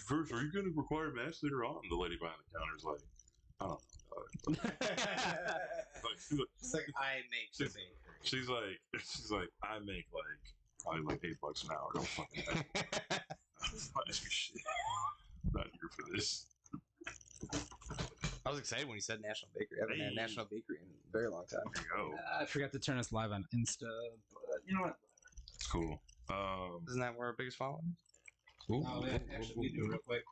First, are you going to require masks later on? The lady behind the counter is like, I don't know. It's like I make the bakery. She's like, I make probably like $8 an hour. Don't fucking ask me shit. I'm not here for this. I was excited when you said National Bakery. I haven't had Hey. National Bakery in a very long time. There you go. I forgot to turn us live on Insta, but you know what? It's cool. Isn't that where our biggest following is? Oh, yeah, actually, we do real quick.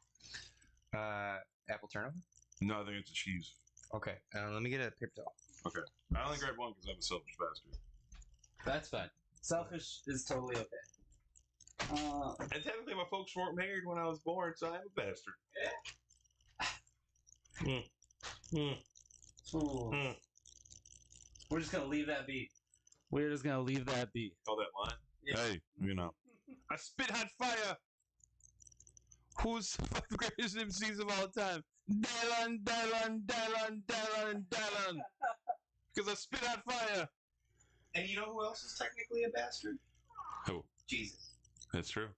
Apple turnover? No, I think it's a cheese. Okay, let me get a paper towel. Okay. I only grabbed one because I'm a selfish bastard. That's fine. Selfish is totally okay. And technically, my folks weren't married when I was born, so I'm a bastard. Ooh. We're just gonna leave that be. We're just gonna leave that be. Call that line? Yeah. Hey, you know. I spit hot fire! Who's the greatest MCs of all time? Dylan. Because I spit hot fire! And you know who else is technically a bastard? Who? Jesus. That's true.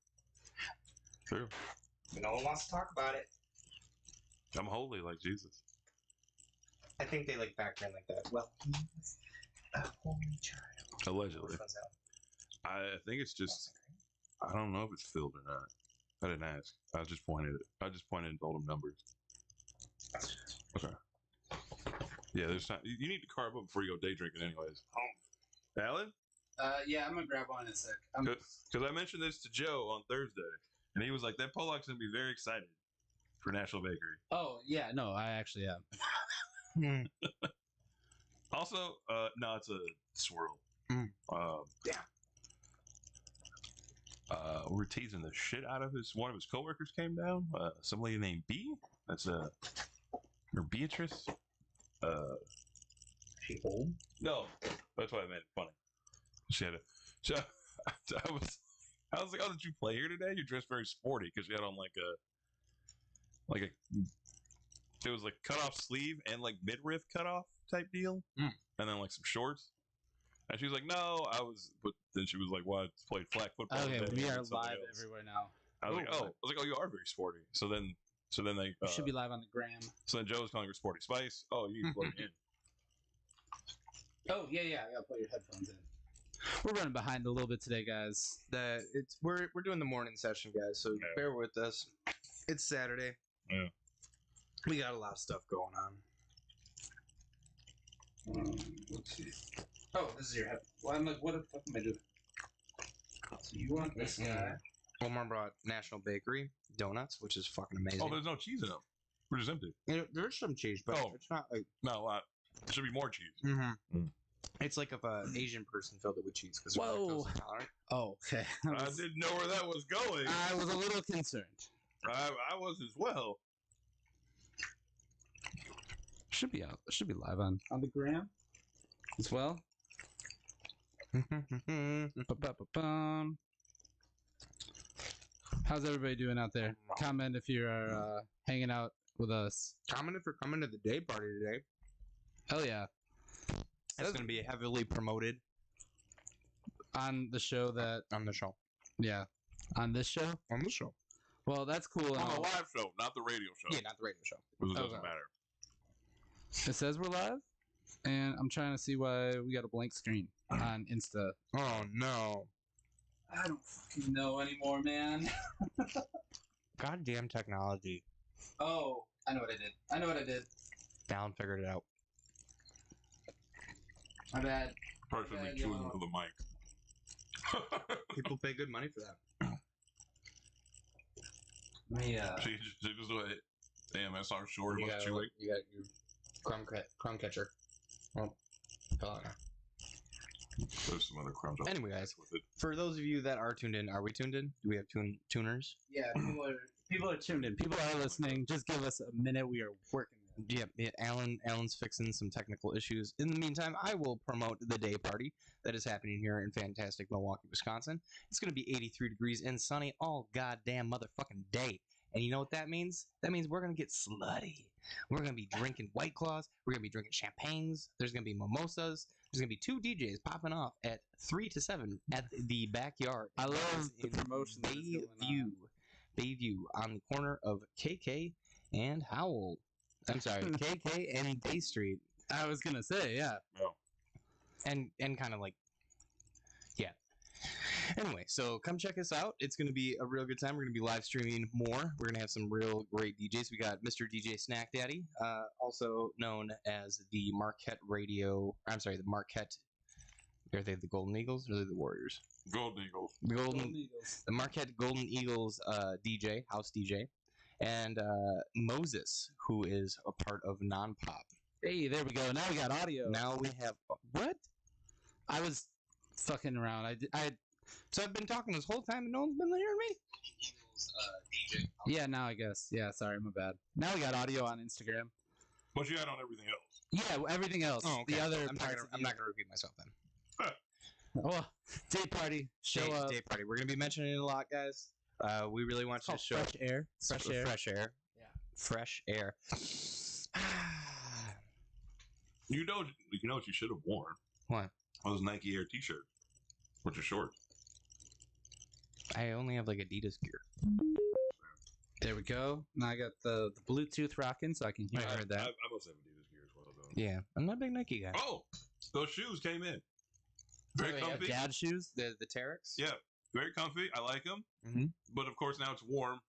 True. But no one wants to talk about it. I'm holy like Jesus. I think they like factor in like that. Well, he was a holy child. Allegedly. Which one's that? I think it's just, I don't know if it's filled or not. I didn't ask. I just pointed and told him numbers. Okay. Yeah, there's not. You need to carve up before you go day drinking, anyways. Alan? Yeah, I'm gonna grab one in a sec. Because I mentioned this to Joe on Thursday, and he was like, "That Pollock's gonna be very excited for National Bakery." Oh yeah, no, I actually am. Also, no, it's a swirl. Yeah. We're teasing the shit out of one of his coworkers came down. Some lady named B. That's or Beatrice. She old? No, that's why I made it funny. She had I was like, "Oh, did you play here today? You dressed very sporty because you had on like a it was like cut off sleeve and like midriff cut off type deal, and then like some shorts." And she was like, "No, I was." But then she was like, "What? Played flag football." Okay, today we and are something live else." everywhere now. I was like, "Oh, you are very sporty." So then they We should be live on the gram. So then Joe was calling her Sporty Spice. Oh, you need to plug in. Oh yeah, I gotta put your headphones in. We're running behind a little bit today, guys. We're doing the morning session, guys. So Yeah. bear with us. It's Saturday. Yeah. We got a lot of stuff going on. Let's see. Oh, this is your head. Well, I'm like, what the fuck am I doing? So you want this guy? Omar brought National Bakery donuts, which is fucking amazing. Oh, there's no cheese in them. We're just empty. There's some cheese, but it's not like. Not a lot. There should be more cheese. Mm-hmm. Mm. It's like if an Asian person filled it with cheese because Whoa. Oh, okay. I didn't know where that was going. I was a little concerned. I was as well. Should be out. Should be live on the gram as well. Ba-ba-ba-bum. How's everybody doing out there? Comment if you're hanging out with us. Comment if you're coming to the day party today. Hell yeah. It's going to be heavily promoted On the show that, on the show. yeah. On this show? On the show. Well, that's cool. and On the all. live show, not the radio show. Yeah, not the radio show. It doesn't Okay. matter. It says we're live, and I'm trying to see why we got a blank screen on Insta. Oh, no. I don't fucking know anymore, man. Goddamn technology. Oh, I know what I did. Alan figured it out. My bad. Probably should Yeah, be chewing yeah. into the mic. People pay good money for that. Me, She just went, damn, that's our short. You Must got chew it. your crumb catcher. Oh, fell out now. There's some other crumbs. I'll Anyway, mix guys. with it. For those of you that are tuned in, are we tuned in? Do we have tuners? yeah, people are tuned in. People are listening. Just give us a minute. We are working. Yeah, Alan's fixing some technical issues. In the meantime, I will promote the day party that is happening here in fantastic Milwaukee, Wisconsin. It's going to be 83 degrees and sunny all goddamn motherfucking day. And you know what that means? That means we're going to get slutty. We're going to be drinking White Claws. We're going to be drinking champagnes. There's going to be mimosas. There's going to be 2 DJs popping off at 3 to 7 at the backyard. I love That is the in promotion that is going on. Bayview. Bayview on the corner of KK and Howell. I'm sorry, KK and Bay Street. I was gonna say, yeah. And kind of like, yeah. Anyway, so come check us out. It's going to be a real good time. We're going to be live streaming more. We're going to have some real great DJs. We got Mr. DJ Snack Daddy, also known as the Marquette Radio. I'm sorry, the Marquette. Are they the Golden Eagles or are they the Warriors? Golden Eagles. The Marquette Golden Eagles DJ, house DJ, and Moses, who is a part of Non Pop. Hey, there we go. Now we got audio. Now we have what? I was fucking around. So I've been talking this whole time and no one's been hearing me. DJ. Yeah, now I guess. Yeah, sorry, my bad. Now we got audio on Instagram. But you had on everything else. Yeah, everything else. Oh, okay. The other I'm not gonna repeat myself then. Oh, day party. Show up. Day party. We're gonna be mentioning it a lot, guys. We really want you to show fresh air. Fresh air. Fresh air. Yeah. Fresh air. You know what you should have worn? What? Those Nike Air T-shirts, which are short. I only have like Adidas gear. There we go. Now I got the Bluetooth rocking, so I can hear. I heard that. I must have Adidas gear as well, though. Yeah, I'm not a big Nike guy. Oh, those shoes came in. Very Oh, yeah, comfy. Dad shoes. The Terex. Yeah, very comfy. I like them. Mhm. But of course now it's warm,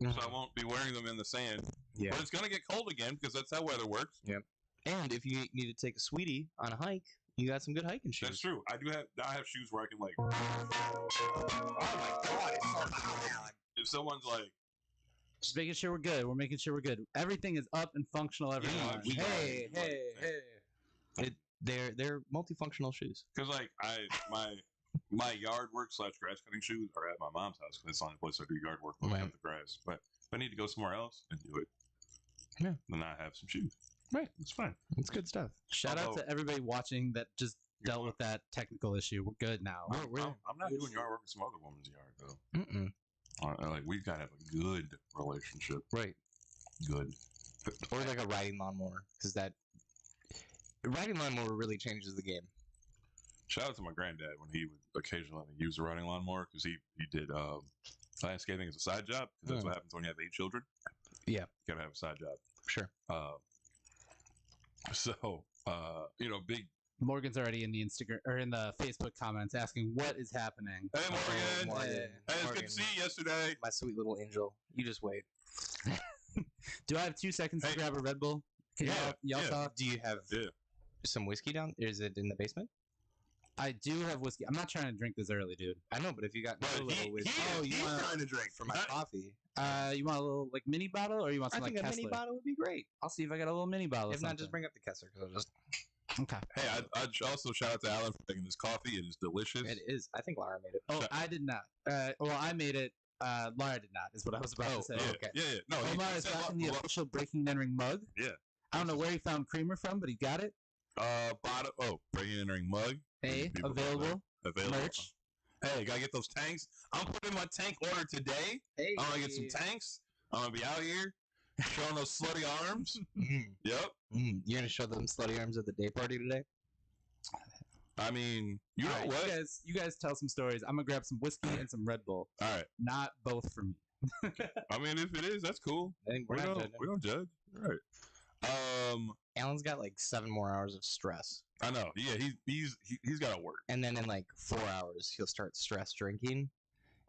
so I won't be wearing them in the sand. Yeah. But it's gonna get cold again because that's how weather works. And if you need to take a sweetie on a hike, you got some good hiking shoes. That's true. I have shoes where I can like. Oh my god! It's so loud. If someone's like, Just making sure we're good. We're making sure we're good. Everything is up and functional. Everyone. we got Hey, it. hey. They're multifunctional shoes. because like my yard work / grass cutting shoes are at my mom's house because it's the only place I do yard work when I Right. cut the grass. But if I need to go somewhere else and do it, Yeah. then I have some shoes. Right. It's fine. It's good stuff. Shout out to everybody watching that just dealt with that technical issue. We're good now. I'm not doing yard work in some other woman's yard though. Mm-mm. Like we gotta have a good relationship. Right. Good. Or like a riding lawnmower, because that riding lawnmower really changes the game. Shout out to my granddad when he would occasionally use the riding lawnmower because he did landscaping as a side job. 'Cause that's what happens when you have 8 children. Yeah. You gotta have a side job. Sure. Big. Morgan's already in the Instagram or in the Facebook comments asking what is happening. Hey, Morgan. Morgan. Hey, it's good to see you yesterday. My sweet little angel. You just wait. Do I have 2 seconds to Hey. grab a Red Bull? Can y'all yeah. talk? Do you have Yeah. some whiskey down? Is it in the basement? I do have whiskey. I'm not trying to drink this early, dude. I know, but if you got But a little whiskey he's want- trying to drink for my coffee, You want a little like mini bottle, or you want I something think like a Kessler? mini bottle would be great. I'll see if I got a little mini bottle. If not, just bring up the Kessler because I'll just. Okay. Hey, I'd also shout out to Alan for making this coffee. It is delicious. It is. I think Lara made it. Oh, I did not. Well, I made it. Laura did not. Is what I was about to say. Yeah, okay. yeah. No, Omar he is said rocking the lo- official Breaking and Entering mug. Yeah. I don't know where he found creamer from, but he got it. Breaking and Entering mug. Hey, People available. Available. Merch. Hey, gotta get those tanks. I'm putting my tank order today. Hey. I'm gonna get some tanks. I'm gonna be out here showing those slutty arms. Mm. Yep. You're gonna show them slutty arms at the day party today? I mean, you know All right, what? You guys tell some stories. I'm gonna grab some whiskey and some Red Bull. All right. Not both for me. I mean, if it is, that's cool. I think We we're not don't, judging. we don't judge. All right. Alan's got like 7 more hours of stress, I know. Yeah, he's got to work. and then in like 4 hours he'll start stress drinking,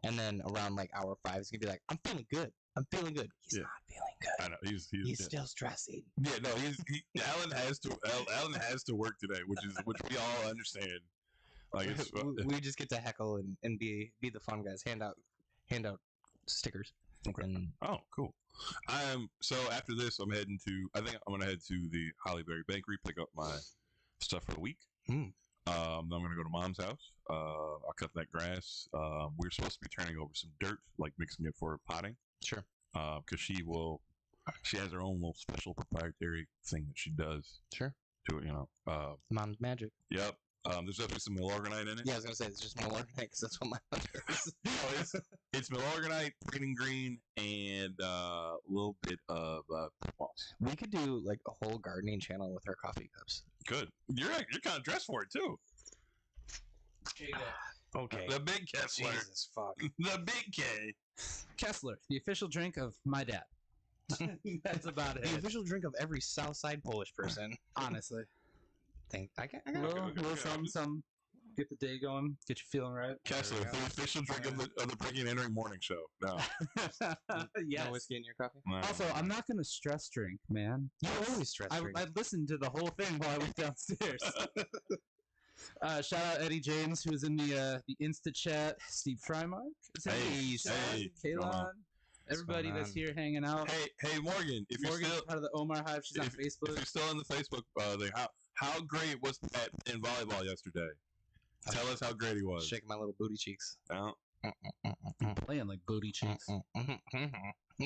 and then around like hour 5 he's gonna be like, "I'm feeling good. I'm feeling good." He's Yeah. not feeling good. I know. He's He's yeah. still stressing. Yeah, no, Alan has to work today, which we all understand. Like it's we just get to heckle and be the fun guys. Hand out stickers. Okay. And oh, cool. So after this, I think I'm gonna head to the Hollyberry Bakery, pick up my stuff for the week. Mm. I'm gonna go to Mom's house. I'll cut that grass. We're supposed to be turning over some dirt, like mixing it for potting. sure. Because she has her own little special proprietary thing that she does Sure. to it. Mom's magic. Yep. There's definitely some milorganite in it. Yeah, I was gonna say it's just more because that's what my mother is. It's milorganite, green and green, and a little bit of moss. We could do like a whole gardening channel with our coffee cups. Good. You're kind of dressed for it too. Okay. The big Kessler. Jesus fuck. The big K. Kessler, the official drink of my dad. That's about The it. official drink of every Southside Polish person. Honestly, I got some get the day going, get you feeling right. Kessler, the official drink of the Breaking and Entering morning show. No. Yes. no whiskey in your coffee. No. Also, I'm not gonna stress drink, man. You always stress drink. I listened to the whole thing while I went downstairs. Shout out Eddie James, who was in the Insta chat. Steve Frymark, Hey, Kalon, on? everybody going that's on? here hanging out. Hey, Morgan, if you're Morgan's still part of the Omar Hive. She's on if Facebook. you're still in the Facebook thing, how great was Pat in volleyball yesterday? Tell us how great he was. Shaking my little booty cheeks. No? Playing like booty cheeks.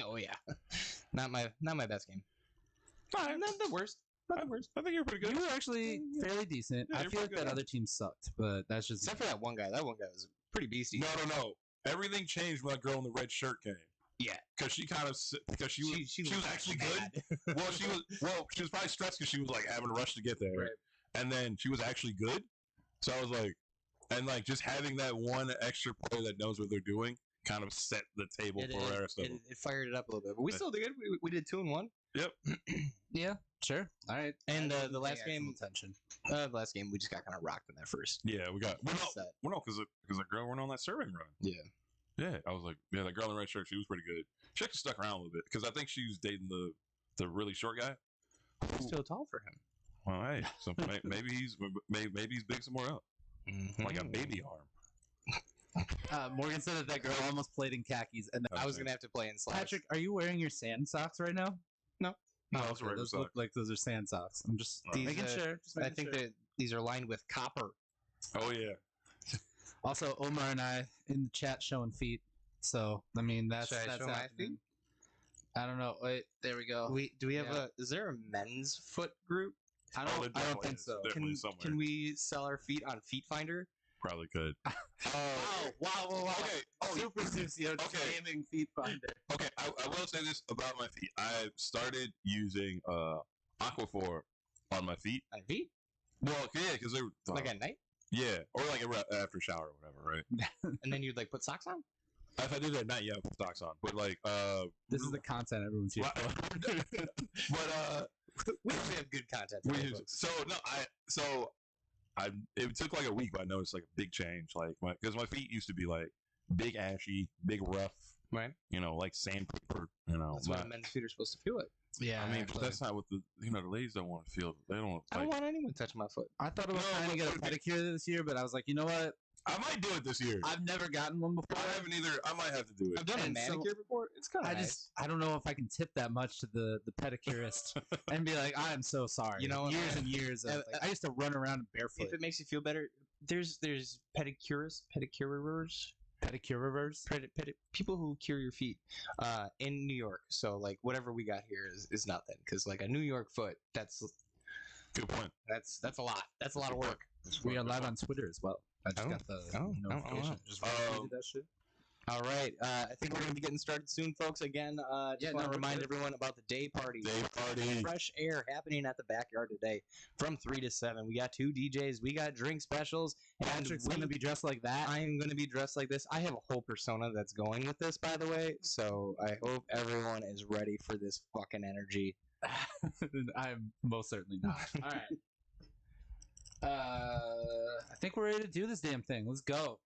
Oh yeah, not my best game. Not the worst. Not the worst. I think you're pretty good. You were actually fairly decent. Yeah, I you're feel like pretty that good. other team sucked, but that's just Except for that one guy. That one guy was pretty beastie. No. Everything changed when that girl in the red shirt came. Yeah. Because she was looked actually mad. good. She was probably stressed because she was like having a rush to get there. Right. And then she was actually good. So I was like, and like just having that one extra player that knows what they're doing kind of set the table for the rest of them. It fired it up a little bit, but we still did. We did 2-1. yeah, sure, all right. And I the last pay game, actual attention. the last game, we just got kind of rocked in that first. Yeah, we got set. because the girl went on that serving run. Yeah. Yeah, I was like, yeah, that girl in the red shirt, she was pretty good. She actually stuck around a little bit because I think she was dating the really short guy. Still tall for him. Well, hey, so maybe he's big somewhere else, like a baby arm. Morgan said that girl almost played in khakis, and I was gonna have to play in slacks. Patrick, are you wearing your sand socks right now? No. No, Oh, those are okay, regular those look socks. like those are sand socks. I'm just These, making sure. Just I making think sure. that these are lined with copper. Oh yeah, Also, Omar and I in the chat showing feet. So I mean that's Should I show my happening. I don't know. Wait, there we go. Do we have Yeah. is there a men's foot group? I Oh, don't. there I don't definitely think is. so. Definitely somewhere. Can we sell our feet on Feet Finder? probably could. Wow. Okay. Oh, Super Sucio okay. gaming feet finder. Okay, I will say this about my feet. I started using Aquaphor on my feet. On feet? Well, yeah, because they were Like at night? yeah, or like after shower or whatever, right? And then you'd like put socks on? If I did that at night, yeah, I put socks on. But like, This is the content everyone's here for. but We usually have good content. For those folks. it took like a week, but I noticed like a big change. Like, because my feet used to be like big ashy, big rough, Right. like sandpaper. That's what men's feet are supposed to feel like. Yeah, I mean, but that's not what the ladies don't want to feel. They don't. I don't want anyone touching my foot. I thought about trying to get a pedicure this year, but I was like, you know what? I might do it this year. I've never gotten one before. I haven't either. I might have to do it. I've done a And so- manicure before. It's kind of I don't know if I can tip that much to the pedicurist and be like, I am so sorry. You know what, years man? and years of, Uh, like, I used to run around barefoot. If it makes you feel better, there's pedicurists, Pedicurers. people who cure your feet in New York. So like whatever we got here is nothing because like a New York foot, that's Good point. a lot. That's a lot of work. We are live on Twitter as well. I just Oh. got the Oh. notification. Oh. Just retweeted that shit. All right, I think we're gonna be getting started soon, folks. Again, just want to we're remind good. everyone about the day party. Day party. Fresh air happening at the backyard today from 3 to 7. We got 2 DJs. We got drink specials. And Patrick's gonna be dressed like that. I'm going to be dressed like this. I have a whole persona that's going with this, by the way. So I hope everyone is ready for this fucking energy. I'm most certainly not. All right. I think we're ready to do this damn thing. Let's go.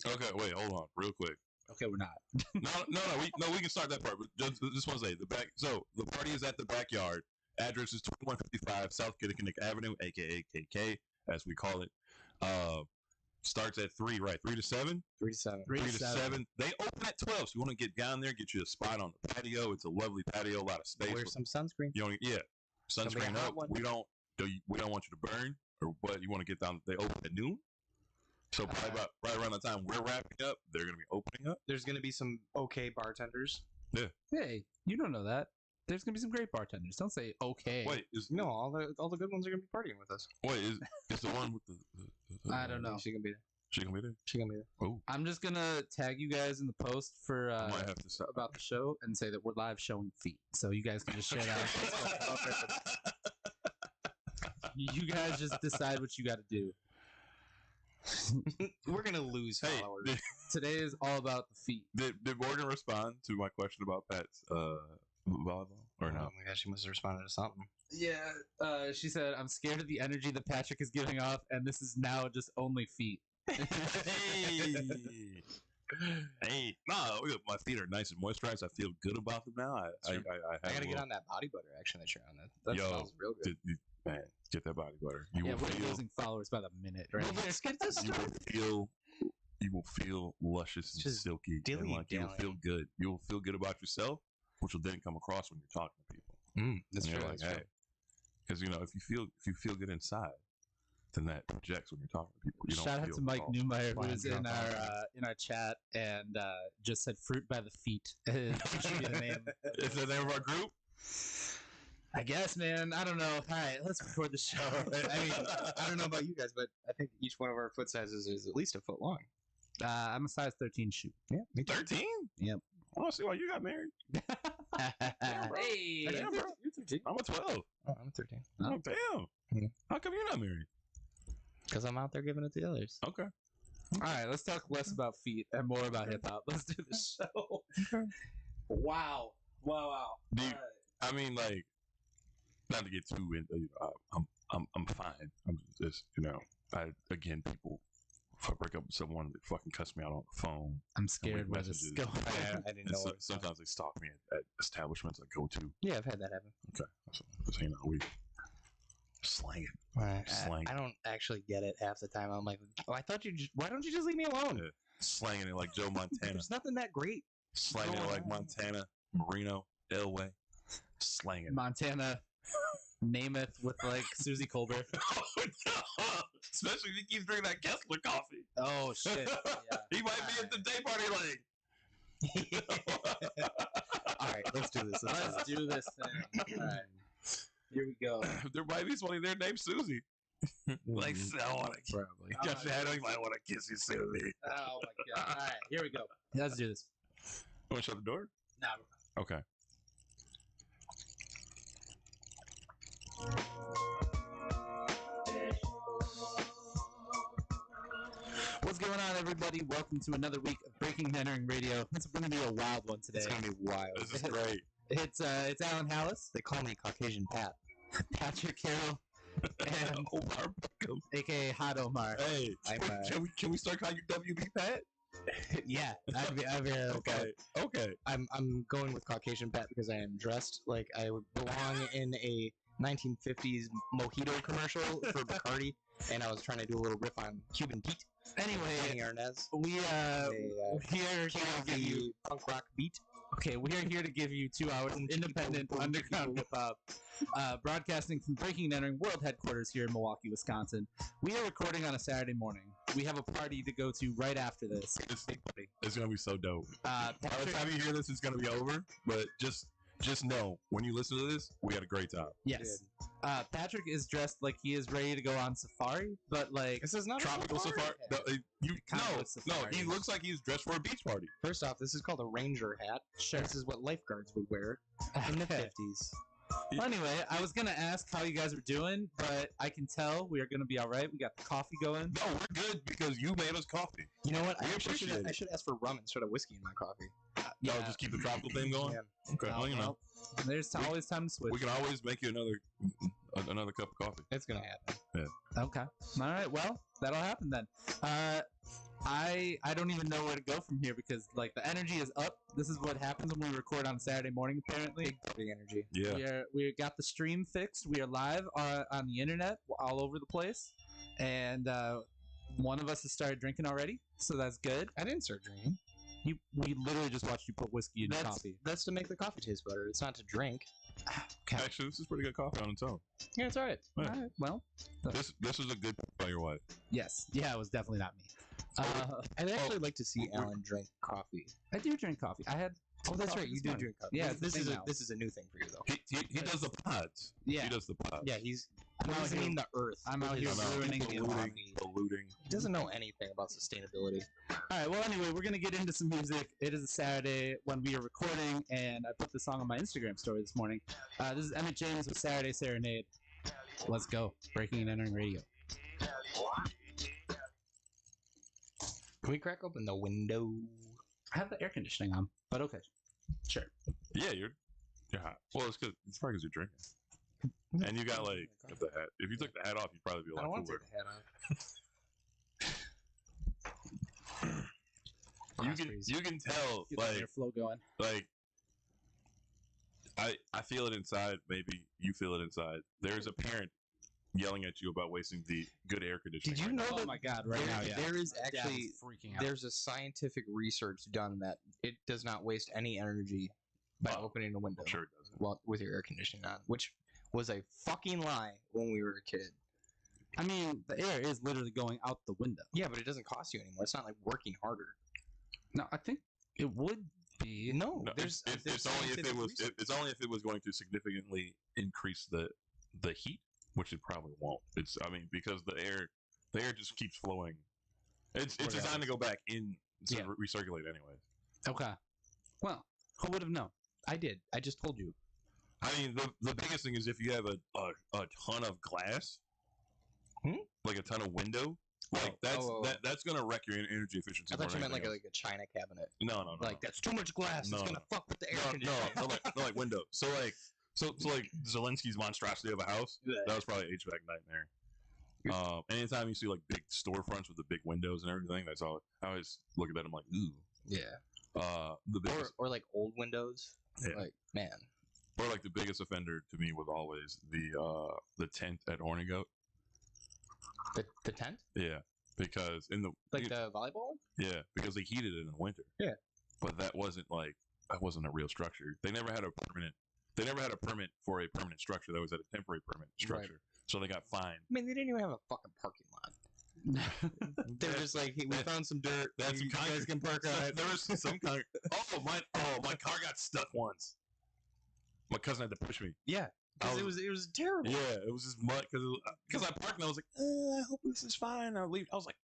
Okay, wait, hold on, real quick. Okay, we're not. We can start that part. But just want to say the back. So the party is at the backyard. Address is 2155 South Kitticanik Avenue, aka KK, as we call it. Starts at 3, right? 3 to 7. 3 to 7. 3 to 7. They open at 12, so you want to get down there, get you a spot on the patio. It's a lovely patio, a lot of space. Wear some sunscreen. You know, yeah, Somebody sunscreen hot up. one. We don't want you to burn, or what you want to get down. They open at noon, so probably right around the time we're wrapping up, they're gonna be opening up. There's going to be some okay bartenders. Hey, you don't know that. There's gonna be some great bartenders. Don't say okay. Wait, is No, all the good ones are going to be partying with us. is the one with the I don't know. She going to be there. She gonna be there? She going to be there. Oh, I'm just gonna tag you guys in the post for I might have to stop. about the show and say that we're live showing feet. So you guys can just share that. on Facebook. You guys just decide what you got to do. We're gonna lose Hey, followers. Today is all about the feet. did Morgan respond to my question about Pat's volleyball or Oh no? my gosh, she must have responded to something. Yeah, she said, "I'm scared of the energy that Patrick is giving off, and this is now just only feet." Hey, hey, no, my feet are nice and moisturized. I feel good about them now. I True. I gotta get little- on that body butter action that you're on. That Yo, smells real good. Man, get that body butter. You Yeah, will we're feel. losing followers by the minute, right? Well, let's get this You will feel. You will feel luscious and Just silky, and dilly like you will feel dallying. good. You will feel good about yourself, which will then come across when you're talking to people. That's And true. you're like, That's true. because if you feel good inside, then that projects when you're talking to people. You don't Shout out feel to Mike all- Newmeyer, who Flying was in drunk our chat and just said "fruit by the feet." It should be the name. Is that the name of our group? I guess, man. I don't know. All right, let's record the show. I mean, I don't know about you guys, but I think each one of our foot sizes is at least a foot long. I'm a size 13 shoe. Yeah, me 13? Yep. I want to see why you got married. Hey, Damn, bro. I'm a 12. Oh, I'm 13. Oh, damn. Mhm. How come you're not married? Because I'm out there giving it to the others. Okay. all right, let's talk less about feet and more about hip hop. Let's do the show. Wow. Do you- I mean, like, not to get too into, I'm fine. I'm just, people, if I break up with someone, they fucking cuss me out on the phone. I'm scared where this is messages. going. I didn't And know. it. sometimes they stalk me at establishments I go to. Yeah, I've had that happen. Okay. So, we slang it. Slang. I don't actually get it half the time. I'm like, I thought why don't you just leave me alone? Yeah. Slanging it like Joe Montana. There's nothing that great. Slanging it like Montana, Marino, Elway. Slanging it. Montana, Namath with like Susie Colbert. Oh, no. Especially if he keeps drinking that Kessler coffee. Oh shit! Yeah. He might be at the day party like. All right, let's do this. Let's do this thing. All right, here we go. There might be somebody there named Susie. Like, I want to. Probably. Got your head on, you might want to kiss you, Susie. Oh my god! All right, here we go. Let's do this. Want to shut the door? No. Okay. What's going on, everybody? Welcome to another week of Breaking and Entering Radio. It's going to be a wild one today. It's gonna be wild. This is great. It's Alan Hallis, They call me Caucasian Pat. Patrick Carroll, and Omar Beckham. aka Hot Omar. Hey, I'm, can we start calling you WB Pat? Yeah, I'd be Okay. Okay. I'm going with Caucasian Pat because I am dressed like I would belong in a 1950s mojito commercial for Bacardi, and I was trying to do a little riff on Cuban Pete, Anyway, Kenny Arnaz, we a here king to of give you. the punk rock beat. Okay, we are here to give you 2 hours of independent underground hip hop, broadcasting from Breaking and Entering World Headquarters here in Milwaukee, Wisconsin. We are recording on a Saturday morning. We have a party to go to right after this. It's gonna be so dope. By the Patrick, time you hear this, it's gonna be over. But just know, when you listen to this, we had a great time. yes, Patrick is dressed like he is ready to go on safari, but like This is not Tropical a safari. No, Kinda looks safari. he looks like he's dressed for a beach party. First off, this is called a ranger hat. sure. This is what lifeguards would wear in the 50s. Well, anyway, I was gonna ask how you guys are doing, but I can tell we are gonna be all right. We got the coffee going. No, we're good because you made us coffee. You know what? We I actually appreciate I it. should ask for rum instead of whiskey in my coffee. No, just keep the tropical theme going. Yeah. Okay, well, well, there's always time to switch. we can always make you another cup of coffee. It's gonna happen. Okay. All right. Well, that'll happen then. I don't even know where to go from here because like the energy is up. This is what happens when we record on Saturday morning. Apparently, Big party energy. Yeah. we got the stream fixed. We are live on the internet all over the place, and one of us has started drinking already, so that's good. I didn't start drinking. We literally just watched you put whiskey in your That's coffee. that's to make the coffee taste better. It's not to drink. Actually, this is pretty good coffee on its own. Yeah, it's alright. Yeah. All right. Well, This is a good by your wife. yes. Yeah, it was definitely not me. I'd actually like to see Alan drink coffee. I do drink coffee. I had. Oh, that's coffee right. You this do morning. drink coffee. Yeah, this it's is a a thing now. this is a new thing for you though. He does the pods. Yeah. He does the pods. Yeah, he's I'm out poisoning here- the earth. I'm out with here his ruining the polluting environment. coffee. Polluting. He doesn't know anything about sustainability. All right. Well, anyway, we're gonna get into some music. It is a Saturday when we are recording, and I put this song on my Instagram story this morning. This is Emmett James with Saturday Serenade. Let's go. Breaking and Entering Radio. Can we crack open the window? I have the air conditioning on, but okay. Sure. Yeah, you're hot. Well, it's probably because you're drinking. And you got like the hat. If you took the hat off, you'd probably be a I lot don't want to cooler. take the hat off. You can tell Get the like airflow going. I feel it inside. Maybe you feel it inside. There's a parent yelling at you about wasting the good air conditioning. Did you right know now. Oh that my god! Right now, yeah. there is My dad was actually freaking out. there's a scientific research done that it does not waste any energy by Oh, opening a window I'm sure it doesn't. while, with your air conditioning on, which was a fucking lie when we were a kid. I mean, the air is literally going out the window. Yeah, but it doesn't cost you anymore. It's not like working harder. No, I think it would be. No, No, there's it's only if it was it's only if it was going to significantly increase the heat, which it probably won't. Because the air just keeps flowing. It's designed to go back in to Yeah. recirculate anyways. Okay. Well, who would have known? I did. I just told you. I mean, the biggest thing is if you have a ton of glass, like a ton of window, like that's gonna wreck your energy efficiency. I thought you more meant than like a china cabinet. anything else. no. Like that's too much glass. No, It's gonna fuck with the air no, conditioning. no, like window. So like Zelensky's monstrosity of a house, that was probably HVAC nightmare. Anytime you see like big storefronts with the big windows and everything, that's all. I always look at that. I'm like, ooh. Yeah. The biggest, Or like old windows. Yeah. Like man. or like the biggest offender to me was always the tent at Hornigoat. The tent? Yeah, because Like the volleyball? yeah, because they heated it in the winter. Yeah. But that wasn't a real structure. They never had a permit. They never had a permit for a permanent structure. That was at a temporary permanent structure. So they got fined. I mean, they didn't even have a fucking parking lot. They're just like, hey, we found some dirt. That's you guys can park on it. There was some concrete. My car got stuck once. My cousin had to push me. Yeah, because it was terrible. Yeah, it was just mud because I parked and I was like, I hope this is fine. I'll leave. I was like,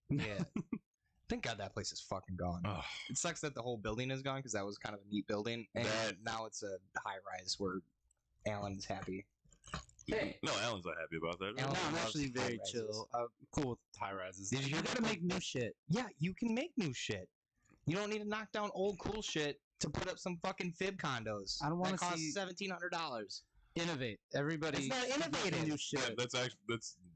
Yeah. Thank God that place is fucking gone. oh, It sucks that the whole building is gone because that was kind of a neat building, and That- now it's a high rise where Alan's happy. Hey. no, Alan's not happy about that. Alan No, I'm loves actually very high-rises. chill. I'm cool with high rises. Did you hear You that? gotta make new shit. Yeah, you can make new shit. You don't need to knock down old cool shit to put up some fucking fib condos. I don't wanna That cost see- $1,700. Innovate. Everybody. It's not should make innovative. New shit.